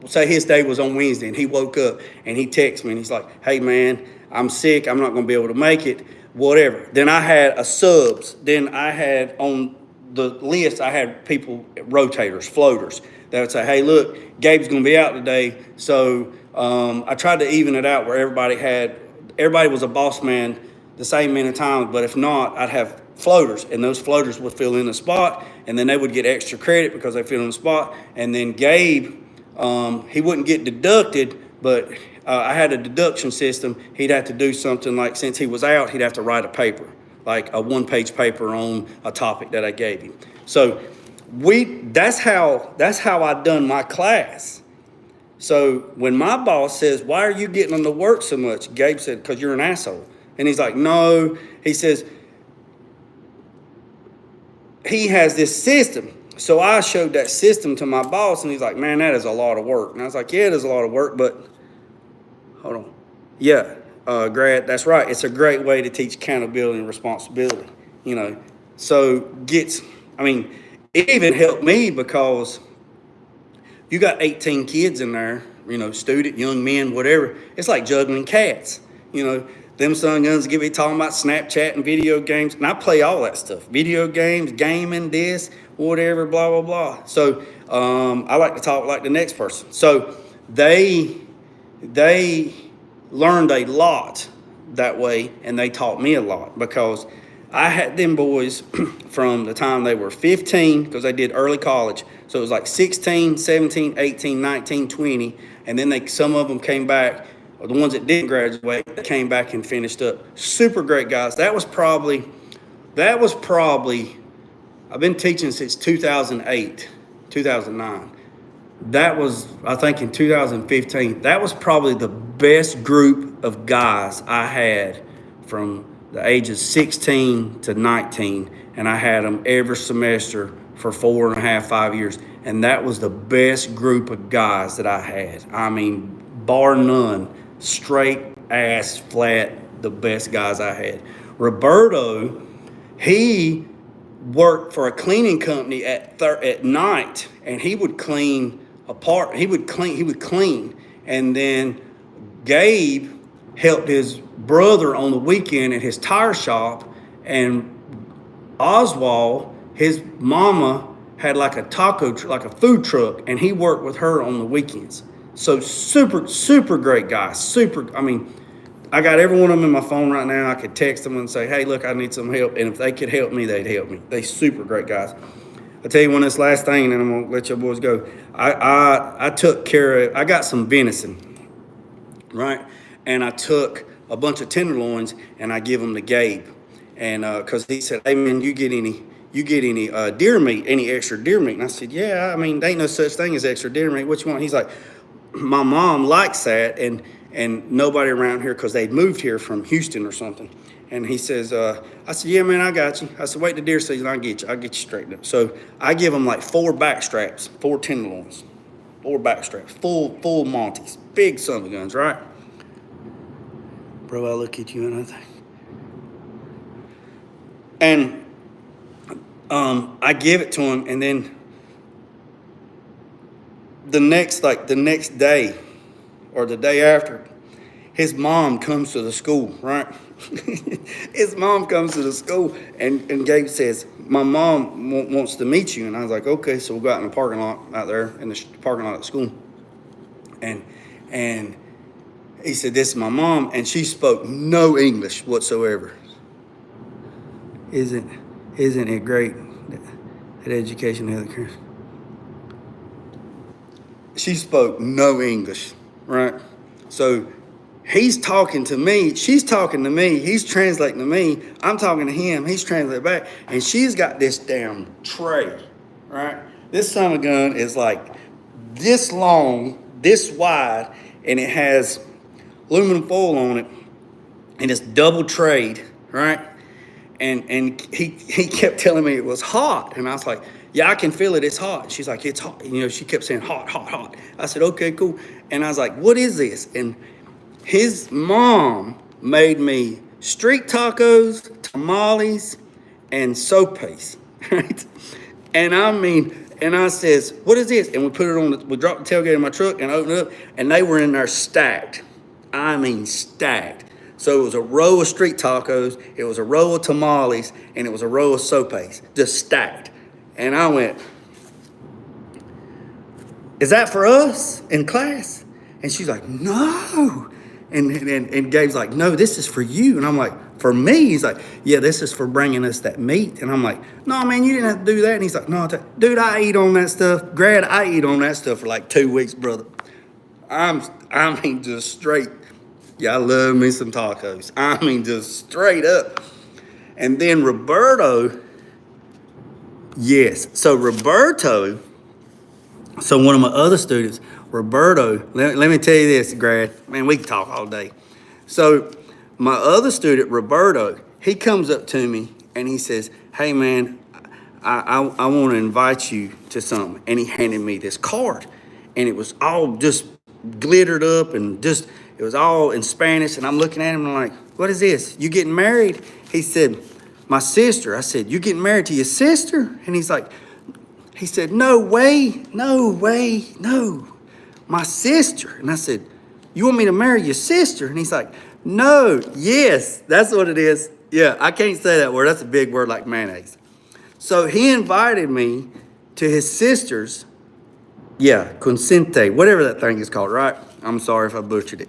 A: say his day was on Wednesday, and he woke up and he texts me and he's like, hey, man, I'm sick. I'm not going to be able to make it, whatever. Then I had a subs. Then I had on the list, I had people, rotators, floaters, that would say, hey, look, Gabe's going to be out today. So I tried to even it out where everybody was a boss man the same many times, but if not, I'd have floaters, and those floaters would fill in the spot, and then they would get extra credit because they fill in the spot. And then Gabe, he wouldn't get deducted, but I had a deduction system. He'd have to do something like, since he was out, he'd have to write a paper, like a 1-page paper on a topic that I gave him. So that's how I done my class. So when my boss says, why are you getting them to work so much? Gabe said, because you're an asshole. And he's like, no. He says, he has this system. So I showed that system to my boss, and he's like, man, that is a lot of work. And I was like, yeah, it is a lot of work, but hold on. Yeah, Grad, that's right. It's a great way to teach accountability and responsibility, So it even helped me because you got 18 kids in there, student, young men, whatever. It's like juggling cats, Them son guns get me talking about Snapchat and video games, and I play all that stuff. Video games, gaming, this, whatever, blah, blah, blah. So I like to talk like the next person. So they learned a lot that way, and they taught me a lot because I had them boys from the time they were 15, because they did early college. So it was like 16, 17, 18, 19, 20, and then some of them came back. Or the ones that didn't graduate, they came back and finished up. Super great guys. That was probably, I've been teaching since 2008, 2009. That was, I think in 2015, that was probably the best group of guys I had from the ages 16 to 19. And I had them every semester for 4.5, 5 years. And that was the best group of guys that I had. I mean, bar none. Straight ass flat, the best guys I had. Roberto, he worked for a cleaning company at night, and he would clean apart. He would clean, and then Gabe helped his brother on the weekend at his tire shop, and Oswald, his mama had like a like a food truck, and he worked with her on the weekends. So super great guy. I mean, I got every one of them in my phone right now. I could text them and say, hey, look, I need some help. And if they could help me, they'd help me. They super great guys. I'll tell you one this last thing, and then I'm going to let your boys go. I took care of, I got some venison, right? And I took a bunch of tenderloins, and I give them to Gabe. And because he said, hey, man, you get any deer meat, any extra deer meat? And I said, yeah, I mean, there ain't no such thing as extra deer meat. What you want? He's like, my mom likes that, and nobody around here, because they'd moved here from Houston or something. And he says, I said, yeah, man, I got you. I said, wait the deer season, I'll get you straightened up. So I give them like 4 back straps, 4 tenderloins, 4 back straps, full Monties, big son of guns, right? Bro, I look at you and I think. And I give it to him, and then the next day or the day after, his mom comes to the school, right? His mom comes to the school, and Gabe says, my mom wants to meet you. And I was like, okay. So we go out in the parking lot out there, in the parking lot at school. And he said, this is my mom, and she spoke no English whatsoever. Isn't it great that education has occurred? She spoke no English, right? So he's talking to me, she's talking to me, he's translating to me, I'm talking to him, he's translating back, and she's got this damn tray, right? This son of a gun is like this long, this wide, and it has aluminum foil on it, and it's double trayed, right? And he kept telling me it was hot, and I was like, yeah, I can feel it, it's hot. She's like, it's hot. You know, she kept saying hot, hot, hot. I said, okay, cool. And I was like, what is this? And his mom made me street tacos, tamales, and sopes, right? And I says, what is this? And we put it on, we dropped the tailgate in my truck and opened it up, and they were in there stacked. I mean, stacked. So it was a row of street tacos, it was a row of tamales, and it was a row of sopes, just stacked. And I went, is that for us in class? And she's like, no. And Gabe's like, no, this is for you. And I'm like, for me? He's like, yeah, this is for bringing us that meat. And I'm like, no, man, you didn't have to do that. And he's like, no, dude, I eat on that stuff. Grad, I eat on that stuff for like 2 weeks, brother. I mean, just straight. Yeah, I love me some tacos. I mean, just straight up. And then Roberto, yes. So one of my other students, Roberto, let me tell you this, Grad. Man, we can talk all day. So my other student, Roberto, he comes up to me and he says, hey, man, I want to invite you to something. And he handed me this card. And it was all just glittered up and just, it was all in Spanish. And I'm looking at him and I'm like, what is this? You getting married? He said, my sister. I said, you getting married to your sister? And he said, no way, no, my sister. And I said, you want me to marry your sister? And he's like, no, yes, that's what it is. Yeah, I can't say that word. That's a big word like mayonnaise. So he invited me to his sister's, quinceañera, whatever that thing is called, right? I'm sorry if I butchered it.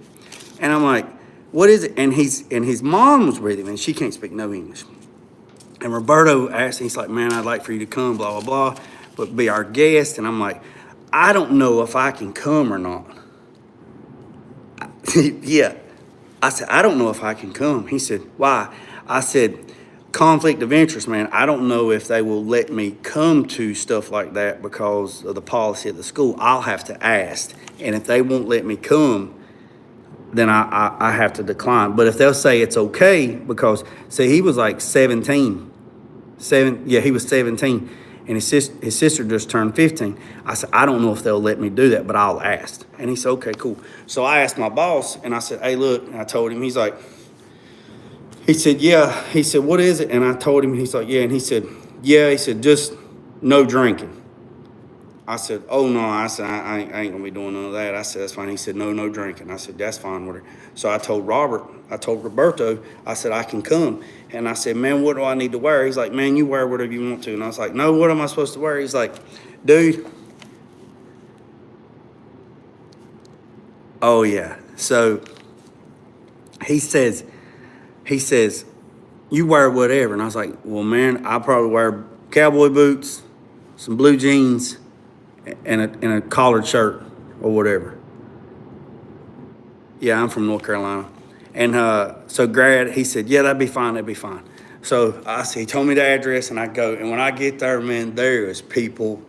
A: And I'm like, what is it? And his mom was with him, and she can't speak no English. And Roberto asked, he's like, man, I'd like for you to come, blah, blah, blah, but be our guest. And I'm like, I don't know if I can come or not. Yeah. I said, I don't know if I can come. He said, why? I said, conflict of interest, man. I don't know if they will let me come to stuff like that because of the policy of the school. I'll have to ask. And if they won't let me come, then I have to decline. But if they'll say it's okay, because, see, he was like 17. He was 17. And his sister just turned 15. I said, I don't know if they'll let me do that, but I'll ask. And he said, okay, cool. So I asked my boss, and I said, hey, look, and I told him, he said, yeah. He said, what is it? And I told him, he's like, yeah. And he said, just no drinking. I said, oh no, I said, I ain't gonna be doing none of that. I said, that's fine. He said, no, no drinking. I said, that's fine with her. So I told Roberto, I said, I can come. And I said, man, what do I need to wear? He's like, man, you wear whatever you want to. And I was like, no, what am I supposed to wear? He's like, dude. Oh yeah. So he says, you wear whatever. And I was like, well, man, I'll probably wear cowboy boots, some blue jeans, and a collared shirt or whatever. Yeah, I'm from North Carolina. And so he said, yeah, that'd be fine. So he told me the address, and I go. And when I get there, man, there is people,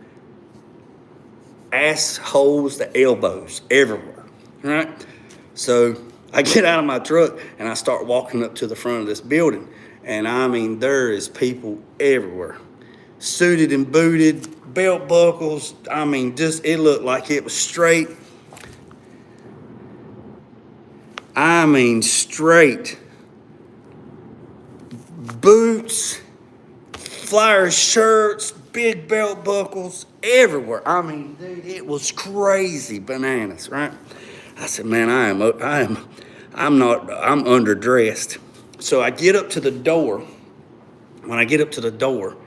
A: assholes to elbows everywhere, right? So I get out of my truck, and I start walking up to the front of this building. And I mean, there is people everywhere, suited and booted, belt buckles. I mean, it looked like it was straight. I mean, straight boots, flyer shirts, big belt buckles everywhere. I mean, dude, it was crazy bananas, right? I said, man, I'm underdressed. So I get up to the door. When I get up to the door,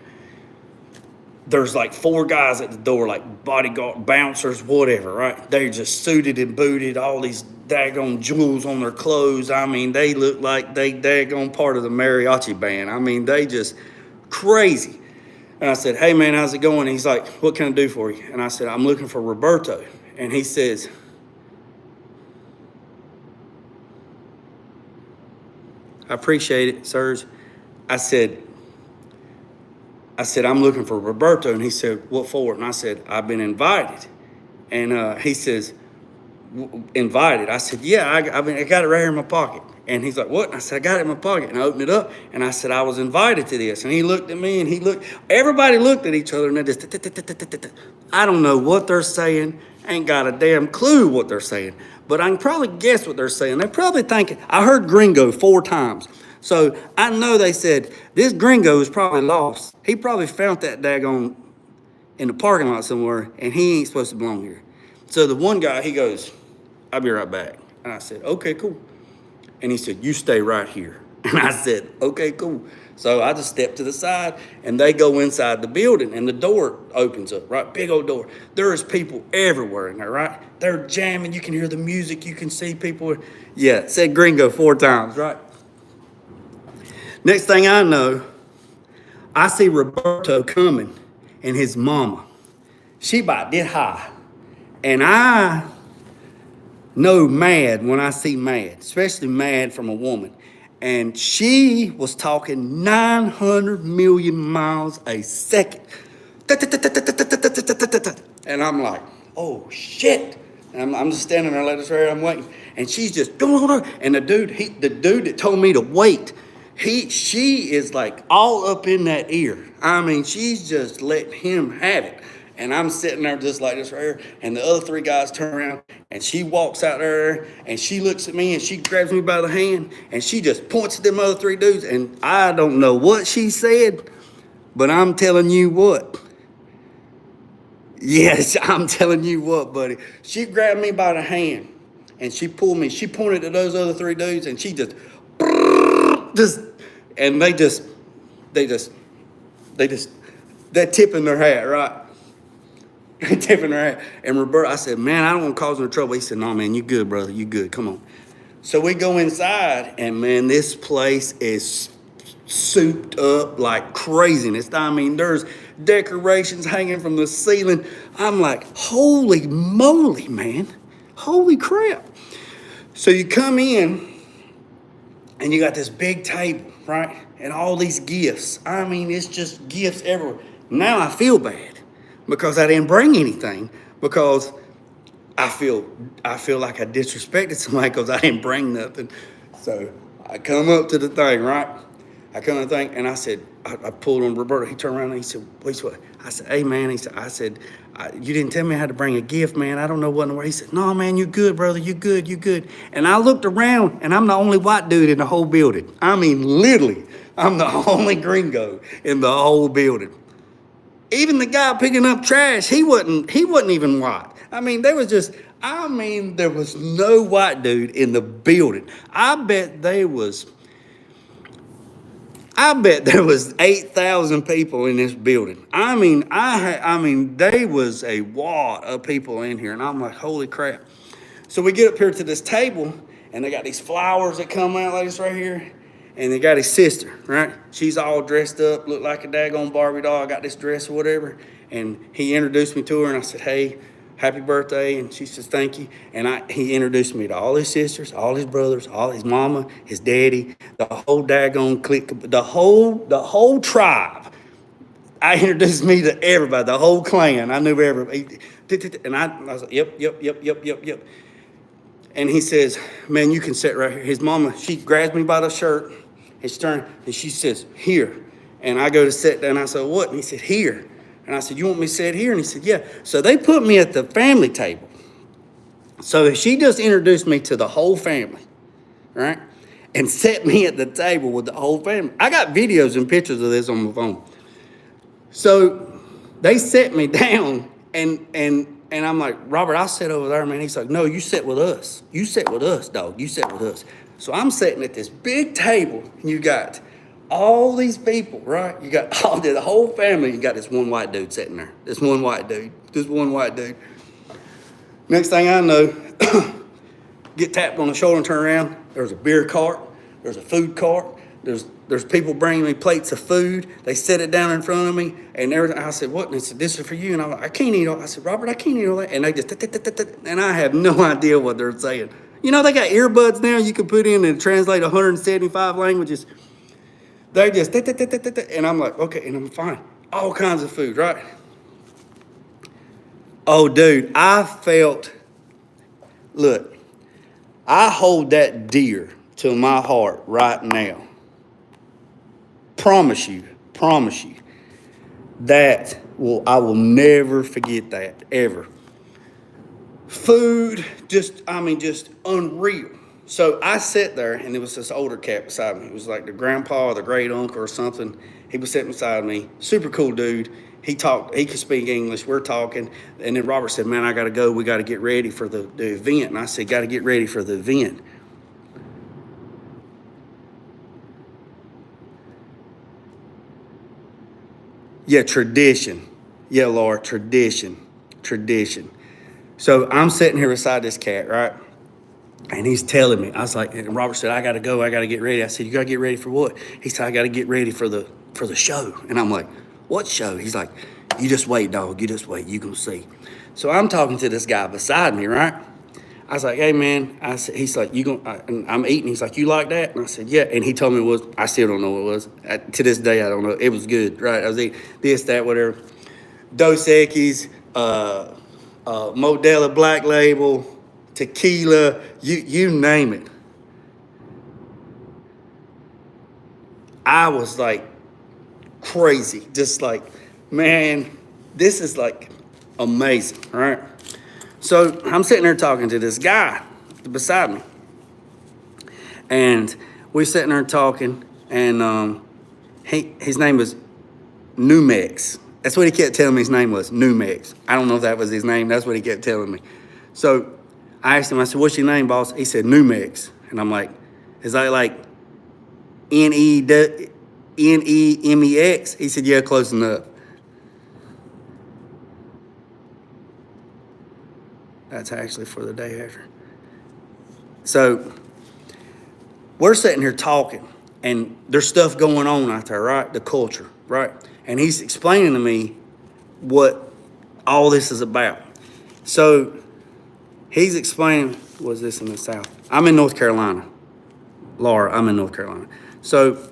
A: there's like 4 guys at the door, like bodyguard, bouncers, whatever, right? They're just suited and booted, all these daggone jewels on their clothes. I mean, they look like they daggone part of the mariachi band. I mean, they just crazy. And I said, hey, man, how's it going? He's like, what can I do for you? And I said, I'm looking for Roberto. And he says, I appreciate it, sirs. I said, I'm looking for Roberto. And he said, what for? And I said, I've been invited. And he says, invited? I said, yeah, I got it right here in my pocket. And he's like, what? And I said, I got it in my pocket. And I opened it up, and I said, I was invited to this. And he looked at me, and everybody looked at each other, and they just, I don't know what they're saying. Ain't got a damn clue what they're saying. But I can probably guess what they're saying. They're probably thinking, I heard gringo 4 times. So I know they said, this gringo is probably lost. He probably found that daggone in the parking lot somewhere, and he ain't supposed to belong here. So the one guy, he goes, I'll be right back. And I said, okay, cool. And he said, you stay right here. And I said, okay, cool. So I just stepped to the side, and they go inside the building, and the door opens up, right? Big old door. There is people everywhere in there, right? They're jamming. You can hear the music. You can see people. Yeah, said gringo 4 times, right? Next thing I know, I see Roberto coming and his mama. She about did high. And I know mad when I see mad, especially mad from a woman. And she was talking 900 million miles a second. And I'm like, oh shit. And I'm just standing there like this right, I'm waiting. And she's just, and the dude that told me to wait, she is like all up in that ear. I mean, she's just letting him have it. And I'm sitting there just like this right here. And the other 3 guys turn around, and she walks out there, and she looks at me, and she grabs me by the hand, and she just points at them other 3 dudes. And I don't know what she said, but I'm telling you what. Yes, I'm telling you what, buddy. She grabbed me by the hand, and she pulled me. She pointed at those other 3 dudes, and she just, and they're tipping their hat, right? Tipping her hat. And Roberto, I said, man, I don't want to cause no trouble. He said, no, man, you good, brother. You good. Come on. So we go inside, and, man, this place is souped up like craziness. I mean, there's decorations hanging from the ceiling. I'm like, holy moly, man. Holy crap. So you come in, and you got this big table, right? And all these gifts. I mean, it's just gifts everywhere. Now I feel bad, because I didn't bring anything, because I feel like I disrespected somebody because I didn't bring nothing. So I come up to the thing, right? I come to the thing, and I said, I pulled on Roberto. He turned around, and he said, wait, what? I said, hey, man. I said, you didn't tell me I had to bring a gift, man. I don't know what in the world. He said, no, man, you good, brother. You good. And I looked around, and I'm the only white dude in the whole building. I mean, literally, I'm the only gringo in the whole building. Even the guy picking up trash, he wasn't even white. I mean, there was no white dude in the building. I bet there was 8,000 people in this building. I mean, there was a wad of people in here, and I'm like, holy crap. So we get up here to this table, and they got these flowers that come out like this right here, and they got his sister, right? She's all dressed up, looked like a daggone Barbie doll. I got this dress or whatever, and he introduced me to her, and I said, hey, happy birthday, and she says, thank you. And he introduced me to all his sisters, all his brothers, all his mama, his daddy, the whole daggone clique, the whole tribe. I introduced me to everybody, the whole clan. I knew everybody. And I was like, yep. And he says, man, you can sit right here. His mama, she grabs me by the shirt, and she says, here. And I go to sit down, and I said, what? And he said, here. And I said, you want me to sit here? And he said, yeah. So they put me at the family table. So she just introduced me to the whole family, right? And set me at the table with the whole family. I got videos and pictures of this on my phone. So they set me down, and I'm like, Robert, I'll sit over there, man. He's like, no, you sit with us. You sit with us, dog. You sit with us. So I'm sitting at this big table, and you got all these people, right? You got the whole family. You got this one white dude sitting there. This one white dude. Next thing I know, get tapped on the shoulder and turn around. There's a beer cart. There's a food cart. There's people bringing me plates of food. They set it down in front of me, and I said, what? And they said, this is for you. And I'm like, I can't eat all. I said, Robert, I can't eat all that. And they just, and I have no idea what they're saying. You know, they got earbuds now you can put in and translate 175 languages. They just, and I'm like, okay, and I'm fine. All kinds of food, right? Oh, dude, look, I hold that dear to my heart right now. Promise you, I will never forget that, ever. Food, just unreal. So I sat there, and there was this older cat beside me. It was like the grandpa or the great uncle or something. He was sitting beside me. Super cool dude. He could speak English. We're talking. And then Robert said, man, I got to go. We got to get ready for the event. And I said, got to get ready for the event. Yeah, tradition. Yeah, Laura, tradition. So I'm sitting here beside this cat, right? And he's telling me, I was like, and Robert said, I got to go. I got to get ready. I said, you got to get ready for what? He said, I got to get ready for the show. And I'm like, what show? He's like, you just wait, dog. You just wait. You gonna see. So I'm talking to this guy beside me, right? I was like, hey, man. He's like, and I'm eating. He's like, you like that? And I said, yeah. And he told me it was. I still don't know what it was. To this day, I don't know. It was good, right? I was eating this, that, whatever. Dos Equis, Modelo Black Label, tequila, you name it. I was like crazy, just like, man, this is like amazing, right? So I'm sitting there talking to this guy beside me, and we're sitting there talking, and his name was Numex. That's what he kept telling me his name was, Numex. I don't know if that was his name. That's what he kept telling me. So I asked him, I said, what's your name, boss? He said, Numex. And I'm like, is that like Nemex? He said, yeah, close enough. That's actually for the day after. So we're sitting here talking, and there's stuff going on out there, right? The culture, right? And he's explaining to me what all this is about. So he's explaining, was this in the South? I'm in North Carolina. Laura, I'm in North Carolina. So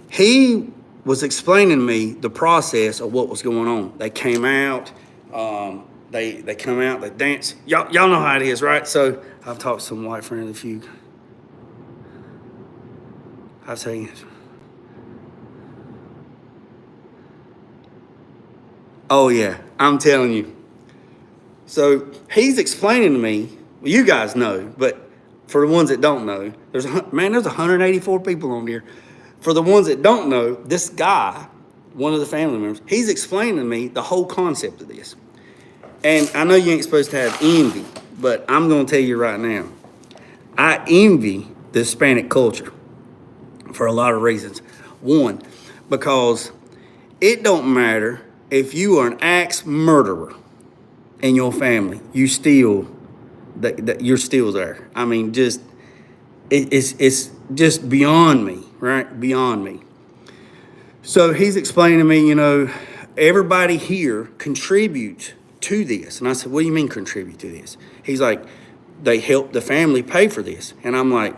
A: he was explaining to me the process of what was going on. They came out, they come out, they dance. Y'all know how it is, right? So I've talked to some white friends, a few. I'll tell you. Oh yeah, I'm telling you. So he's explaining to me, well, you guys know, but for the ones that don't know, there's 184 people on here. For the ones that don't know, this guy one of the family members, he's explaining to me the whole concept of this. And I know you ain't supposed to have envy, but I'm going to tell you right now, I envy the Hispanic culture for a lot of reasons. One, because it don't matter if you are an axe murderer in your family, you're still there. I mean, it's just beyond me, right? Beyond me. So he's explaining to me, everybody here contributes to this. And I said, what do you mean contribute to this? He's like, they help the family pay for this. And I'm like,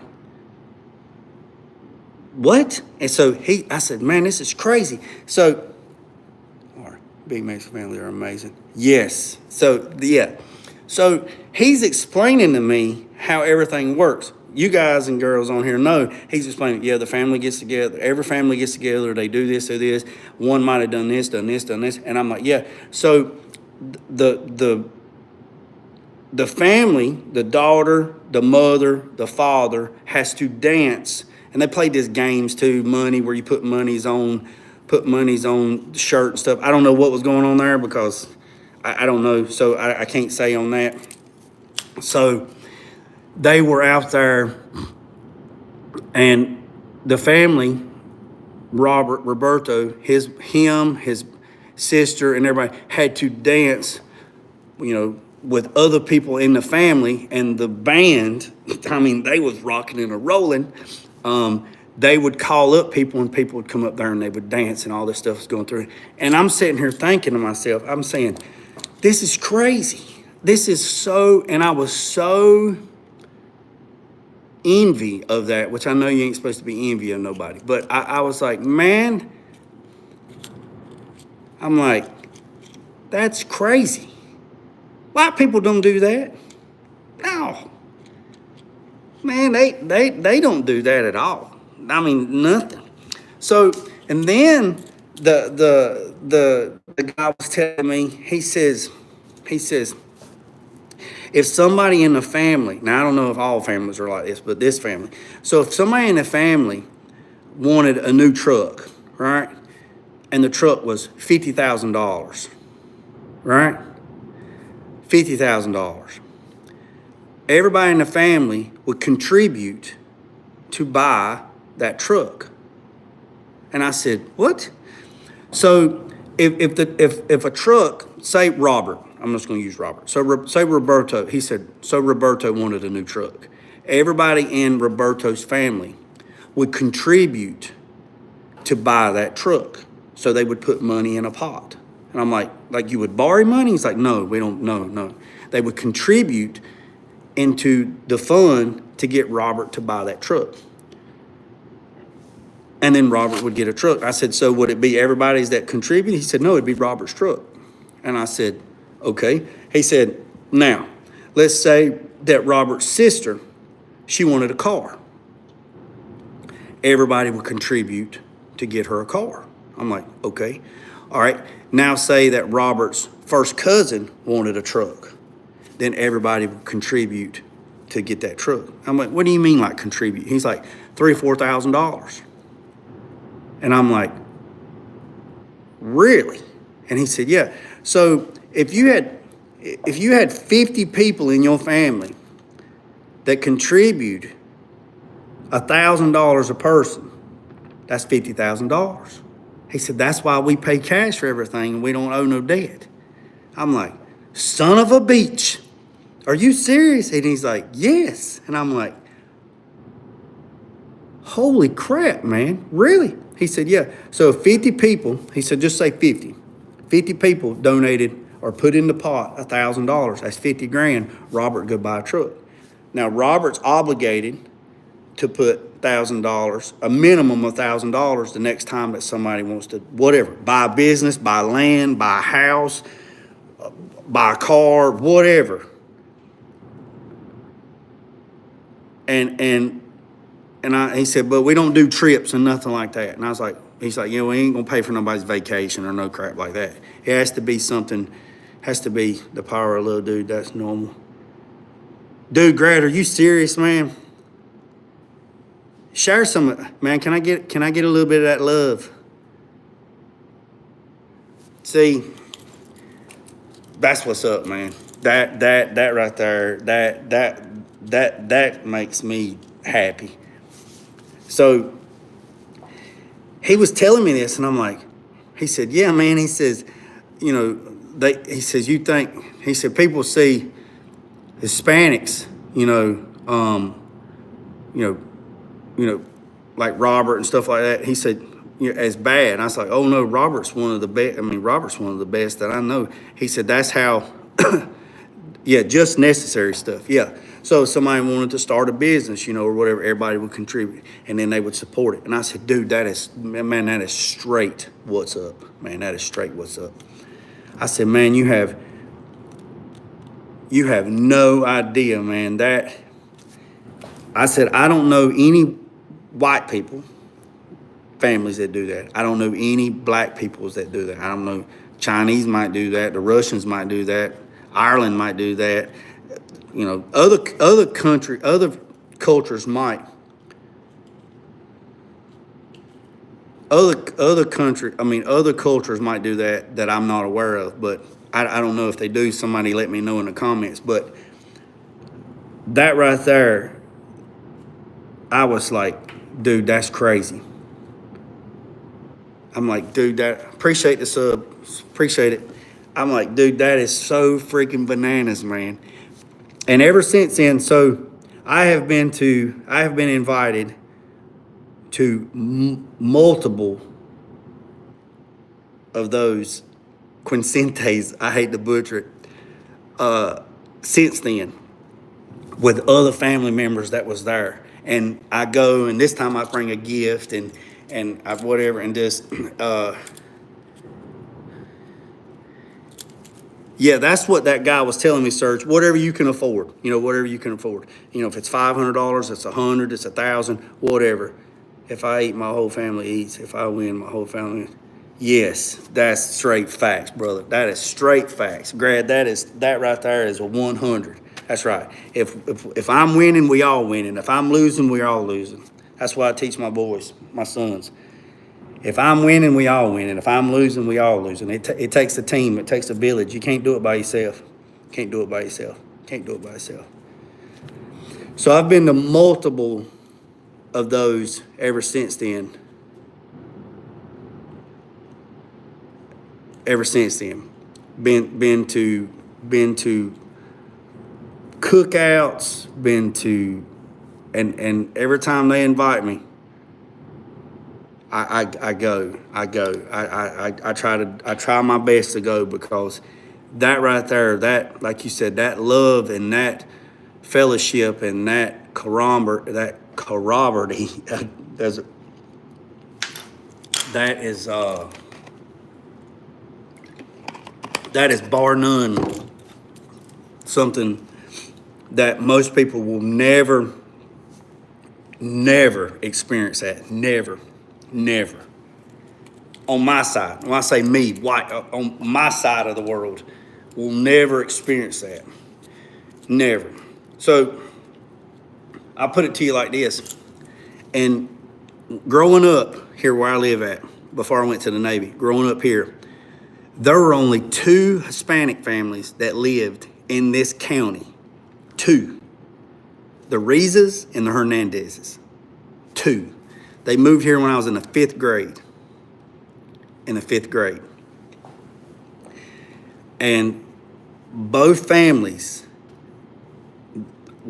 A: what? And so I said, man, this is crazy. So, our Big Mason family are amazing. Yes. So, yeah. So he's explaining to me how everything works. You guys and girls on here know he's explaining, the family gets together, every family gets together, they do this, do this. One might have done this. And I'm like, yeah. So the family, the daughter, the mother, the father has to dance. And they played these games too, money, where you put monies on the shirt and stuff. I don't know what was going on there because I don't know. So I can't say on that. So they were out there, and the family, Roberto, his sister, and everybody had to dance, with other people in the family, and the band, I mean, they was rocking and rolling. They would call up people, and people would come up there and they would dance, and all this stuff was going through. And I'm sitting here thinking to myself, I'm saying, this is crazy. This is so, and I was so envy of that, which I know you ain't supposed to be envy of nobody. But I was like, man, I'm like, that's crazy. White people don't do that. No. Man, they don't do that at all. I mean, nothing. So, and then the guy was telling me, he says, if somebody in the family, now I don't know if all families are like this, but this family. So if somebody in the family wanted a new truck, right? And the truck was $50,000, right? $50,000. Everybody in the family would contribute to buy that truck. And I said, what? So if a truck, say Robert, I'm just going to use Robert. So say Roberto, he said, so Roberto wanted a new truck. Everybody in Roberto's family would contribute to buy that truck. So they would put money in a pot. And I'm like you would borrow money? He's like, no, we don't, no. They would contribute into the fund to get Robert to buy that truck. And then Robert would get a truck. I said, so would it be everybody's that contribute? He said, no, it'd be Robert's truck. And I said, okay. He said, now, let's say that Robert's sister, she wanted a car. Everybody would contribute to get her a car. I'm like, okay. All right. Now say that Robert's first cousin wanted a truck. Then everybody would contribute to get that truck. I'm like, what do you mean like contribute? He's like, $3,000 or $4,000. And I'm like, really? And he said, yeah. So if you had 50 people in your family that contribute $1,000 a person, that's $50,000. He said, that's why we pay cash for everything and we don't owe no debt. I'm like, son of a bitch, are you serious? And he's like, yes. And I'm like, holy crap, man, really? He said, yeah. So 50 people, he said, just say 50. 50 people donated or put in the pot $1,000. That's 50 grand. Robert could buy a truck. Now, Robert's obligated to put $1,000, a minimum of $1,000 the next time that somebody wants to, whatever, buy a business, buy land, buy a house, buy a car, whatever. He said, but we don't do trips and nothing like that. And I was like, he's like, we ain't gonna pay for nobody's vacation or no crap like that. It has to be something, has to be the power of love, dude. That's normal. Dude, Grad, are you serious, man? Share some, man. Can I get a little bit of that love? See, that's what's up, man. That right there, that makes me happy. So he was telling me this, and I'm like, he said, yeah, man. He says, you know, he says, he said, people see Hispanics, you know, like Robert and stuff like that. He said, as bad. And I was like, oh no, Robert's one of the best. I mean, Robert's one of the best that I know. He said, that's how, yeah, just necessary stuff. Yeah. So if somebody wanted to start a business, or whatever, everybody would contribute and then they would support it. And I said, dude, that is straight what's up, man. That is straight what's up. I said, man, you have no idea, man. I said, I don't know any white people, families that do that. I don't know any black peoples that do that. I don't know. Chinese might do that. The Russians might do that. Ireland might do that. Other cultures might. Other cultures might do that I'm not aware of. But I don't know if they do. Somebody let me know in the comments. But that right there, I was like, dude, that's crazy. I'm like, dude, appreciate the sub, appreciate it. I'm like, dude, that is so freaking bananas, man. And ever since then, so I have been invited to multiple of those quinceañeras, I hate to butcher it, since then, with other family members that was there. And I go, and this time I bring a gift and I whatever, and just, yeah, that's what that guy was telling me, Serge. Whatever you can afford, whatever you can afford. If it's $500, it's $100, it's $1,000, whatever. If I eat, my whole family eats. If I win, my whole family wins. Yes, that's straight facts, brother. That is straight facts. Grad, that right there is a 100. That's right. If I'm winning, we all winning. If I'm losing, we all losing. That's why I teach my boys, my sons. If I'm winning, we all winning. If I'm losing, we all losing. It takes a team. It takes a village. You can't do it by yourself. Can't do it by yourself. Can't do it by yourself. So I've been to multiple of those ever since then. Ever since then, been to cookouts, and every time they invite me, I go. I try my best to go, because that right there, that, like you said, that love and that fellowship and that camaraderie, that is bar none something that most people will never experience. That never. On my side, when I say me, white, on my side of the world, will never experience that. Never. So I'll put it to you like this. And growing up here where I live at, before I went to the Navy, growing up here, there were only 2 Hispanic families that lived in this county. 2. The Reeses and the Hernandezes. 2. They moved here when I was in the 5th grade. And both families,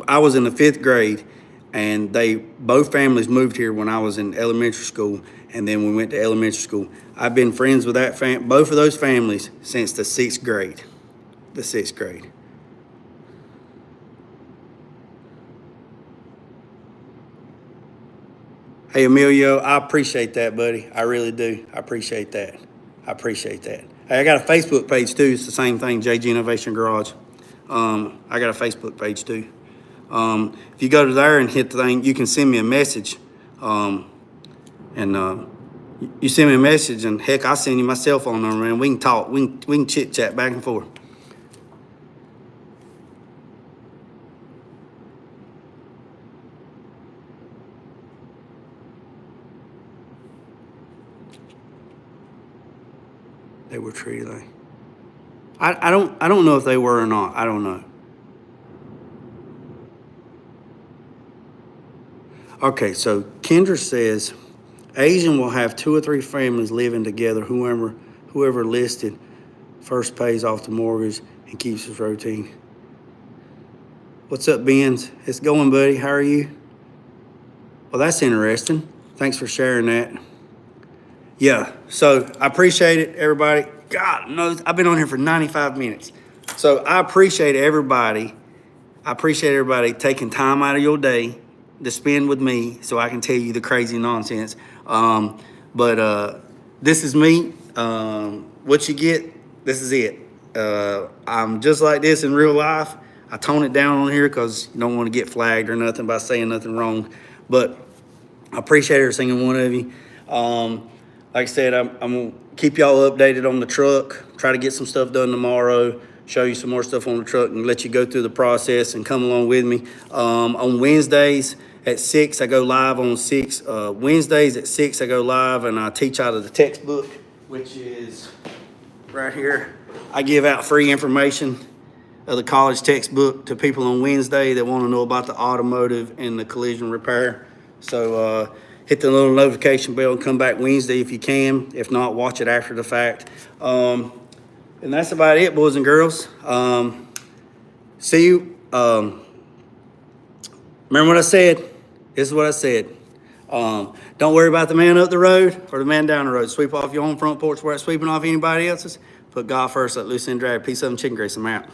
A: I was in the 5th grade, and both families moved here when I was in elementary school, and then we went to elementary school. I've been friends with both of those families since the 6th grade. The 6th grade. Hey, Emilio, I appreciate that, buddy. I really do. I appreciate that. Hey, I got a Facebook page, too. It's the same thing, JG Innovation Garage. I got a Facebook page, too. If you go to there and hit the thing, you can send me a message. You send me a message, and heck, I'll send you my cell phone number, man. We can talk. We can chit-chat back and forth. They were treated like. I don't know if they were or not. I don't know. Okay, so Kendra says Asian will have 2 or 3 families living together. Whoever listed first pays off the mortgage and keeps his routine. What's up, Benz? It's going, buddy. How are you? Well, that's interesting. Thanks for sharing that. Yeah, so I appreciate it, everybody. God knows I've been on here for 95 minutes. So I appreciate everybody. I appreciate everybody taking time out of your day to spend with me so I can tell you the crazy nonsense. But this is me. What you get, this is it. I'm just like this in real life. I tone it down on here because you don't want to get flagged or nothing by saying nothing wrong. But I appreciate every single one of you. Like I said, I'm going to keep y'all updated on the truck, try to get some stuff done tomorrow, show you some more stuff on the truck and let you go through the process and come along with me. On Wednesdays at 6, I go live on 6. Wednesdays at 6, I go live and I teach out of the textbook, which is right here. I give out free information of the college textbook to people on Wednesday that want to know about the automotive and the collision repair. So hit the little notification bell and come back Wednesday if you can. If not, watch it after the fact. And that's about it, boys and girls. See you. Remember what I said? This is what I said. Don't worry about the man up the road or the man down the road. Sweep off your own front porch without sweeping off anybody else's. Put God first, let loose and drag. Peace, love, and chicken grease. I'm out.